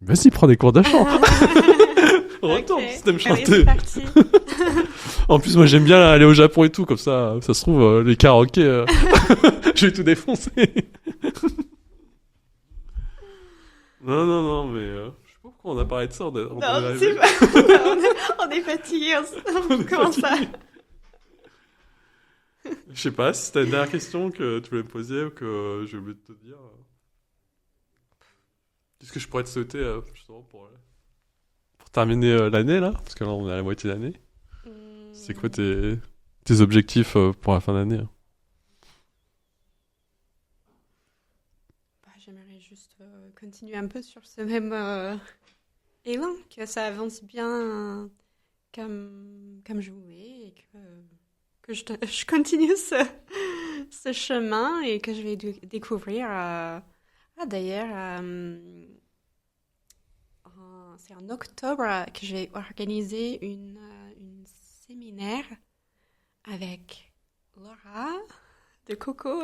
vas-y, prends des cours de chant. Retourne Ok. si t'aimes Allez, chanter. c'est parti. En plus, moi, j'aime bien aller au Japon et tout, comme ça se trouve, les karaokés, je vais tout défoncer. Non, mais je sais pas pourquoi on a parlé de ça. Non, c'est pas... on est fatigué. Comment ça? Je sais pas si t'as une dernière question que tu voulais me poser ou que j'ai oublié de te dire. Qu'est-ce que je pourrais te souhaiter justement pour terminer l'année là? Parce que là on est à la moitié d'année. C'est quoi tes objectifs pour la fin d'année? J'aimerais juste continuer un peu sur ce même élan, que ça avance bien comme je voulais et que je continue ce chemin et que je vais découvrir. D'ailleurs, c'est en octobre que je vais organiser une séminaire avec Laura de Coco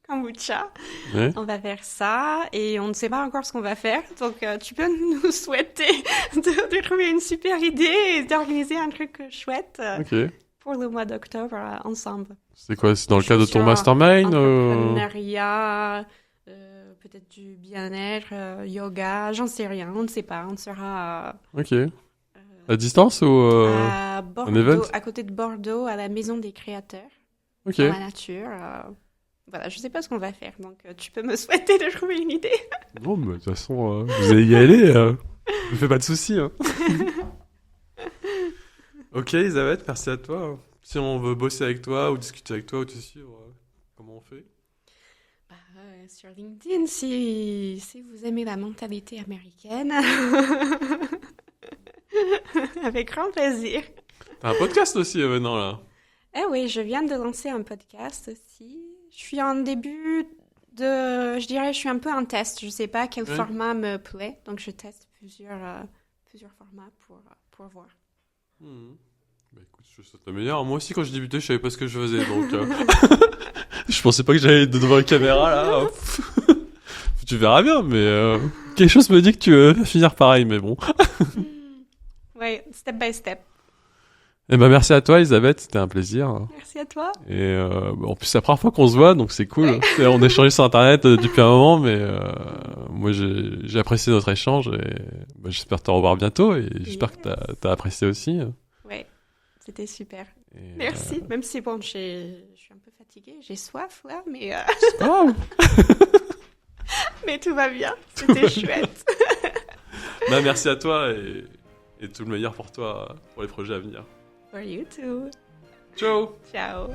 Kombucha. Ouais. On va faire ça et on ne sait pas encore ce qu'on va faire. Donc, tu peux nous souhaiter de trouver une super idée et d'organiser un truc chouette Ok. pour le mois d'octobre ensemble. C'est quoi? C'est dans le cadre de ton Sur mastermind entrepreneuriat, peut-être du bien-être, yoga, j'en sais rien, on ne sait pas. On sera Ok. À distance ou à un event? Bordeaux, à côté de Bordeaux, à la Maison des Créateurs, Ok. dans la nature. Voilà, je sais pas ce qu'on va faire, donc tu peux me souhaiter de trouver une idée. Bon, mais de toute façon, vous allez y aller. Ne fais pas de soucis. Hein. Ok, Elisabeth, merci à toi. Si on veut bosser avec toi ou discuter avec toi ou te suivre, comment on fait? Sur LinkedIn, si vous aimez la mentalité américaine, avec grand plaisir. T'as un podcast aussi maintenant là. Eh oui, je viens de lancer un podcast aussi. Je suis en début de... Je dirais, je suis un peu en test. Je sais pas quel Ouais. format me plaît, donc je teste plusieurs formats pour voir. Bah écoute, je souhaite le meilleur. Moi aussi, quand j'ai débuté, je savais pas ce que je faisais, donc je pensais pas que j'allais être devant la caméra là. Tu verras bien, mais quelque chose me dit que tu veux finir pareil, mais bon. Ouais, step by step. Eh ben merci à toi, Elisabeth, c'était un plaisir. Merci à toi. Et en plus, c'est la première fois qu'on se voit, donc c'est cool. Et on échange sur Internet depuis un moment, mais moi j'ai apprécié notre échange et j'espère te revoir bientôt et j'espère que t'as apprécié aussi. Ouais, c'était super. Et, Merci. Même si bon, je suis un peu fatiguée, j'ai soif là, mais c'est pas grave. mais tout va bien. C'était chouette. Bah, merci à toi et tout le meilleur pour toi pour les projets à venir. For you too. Ciao. Ciao.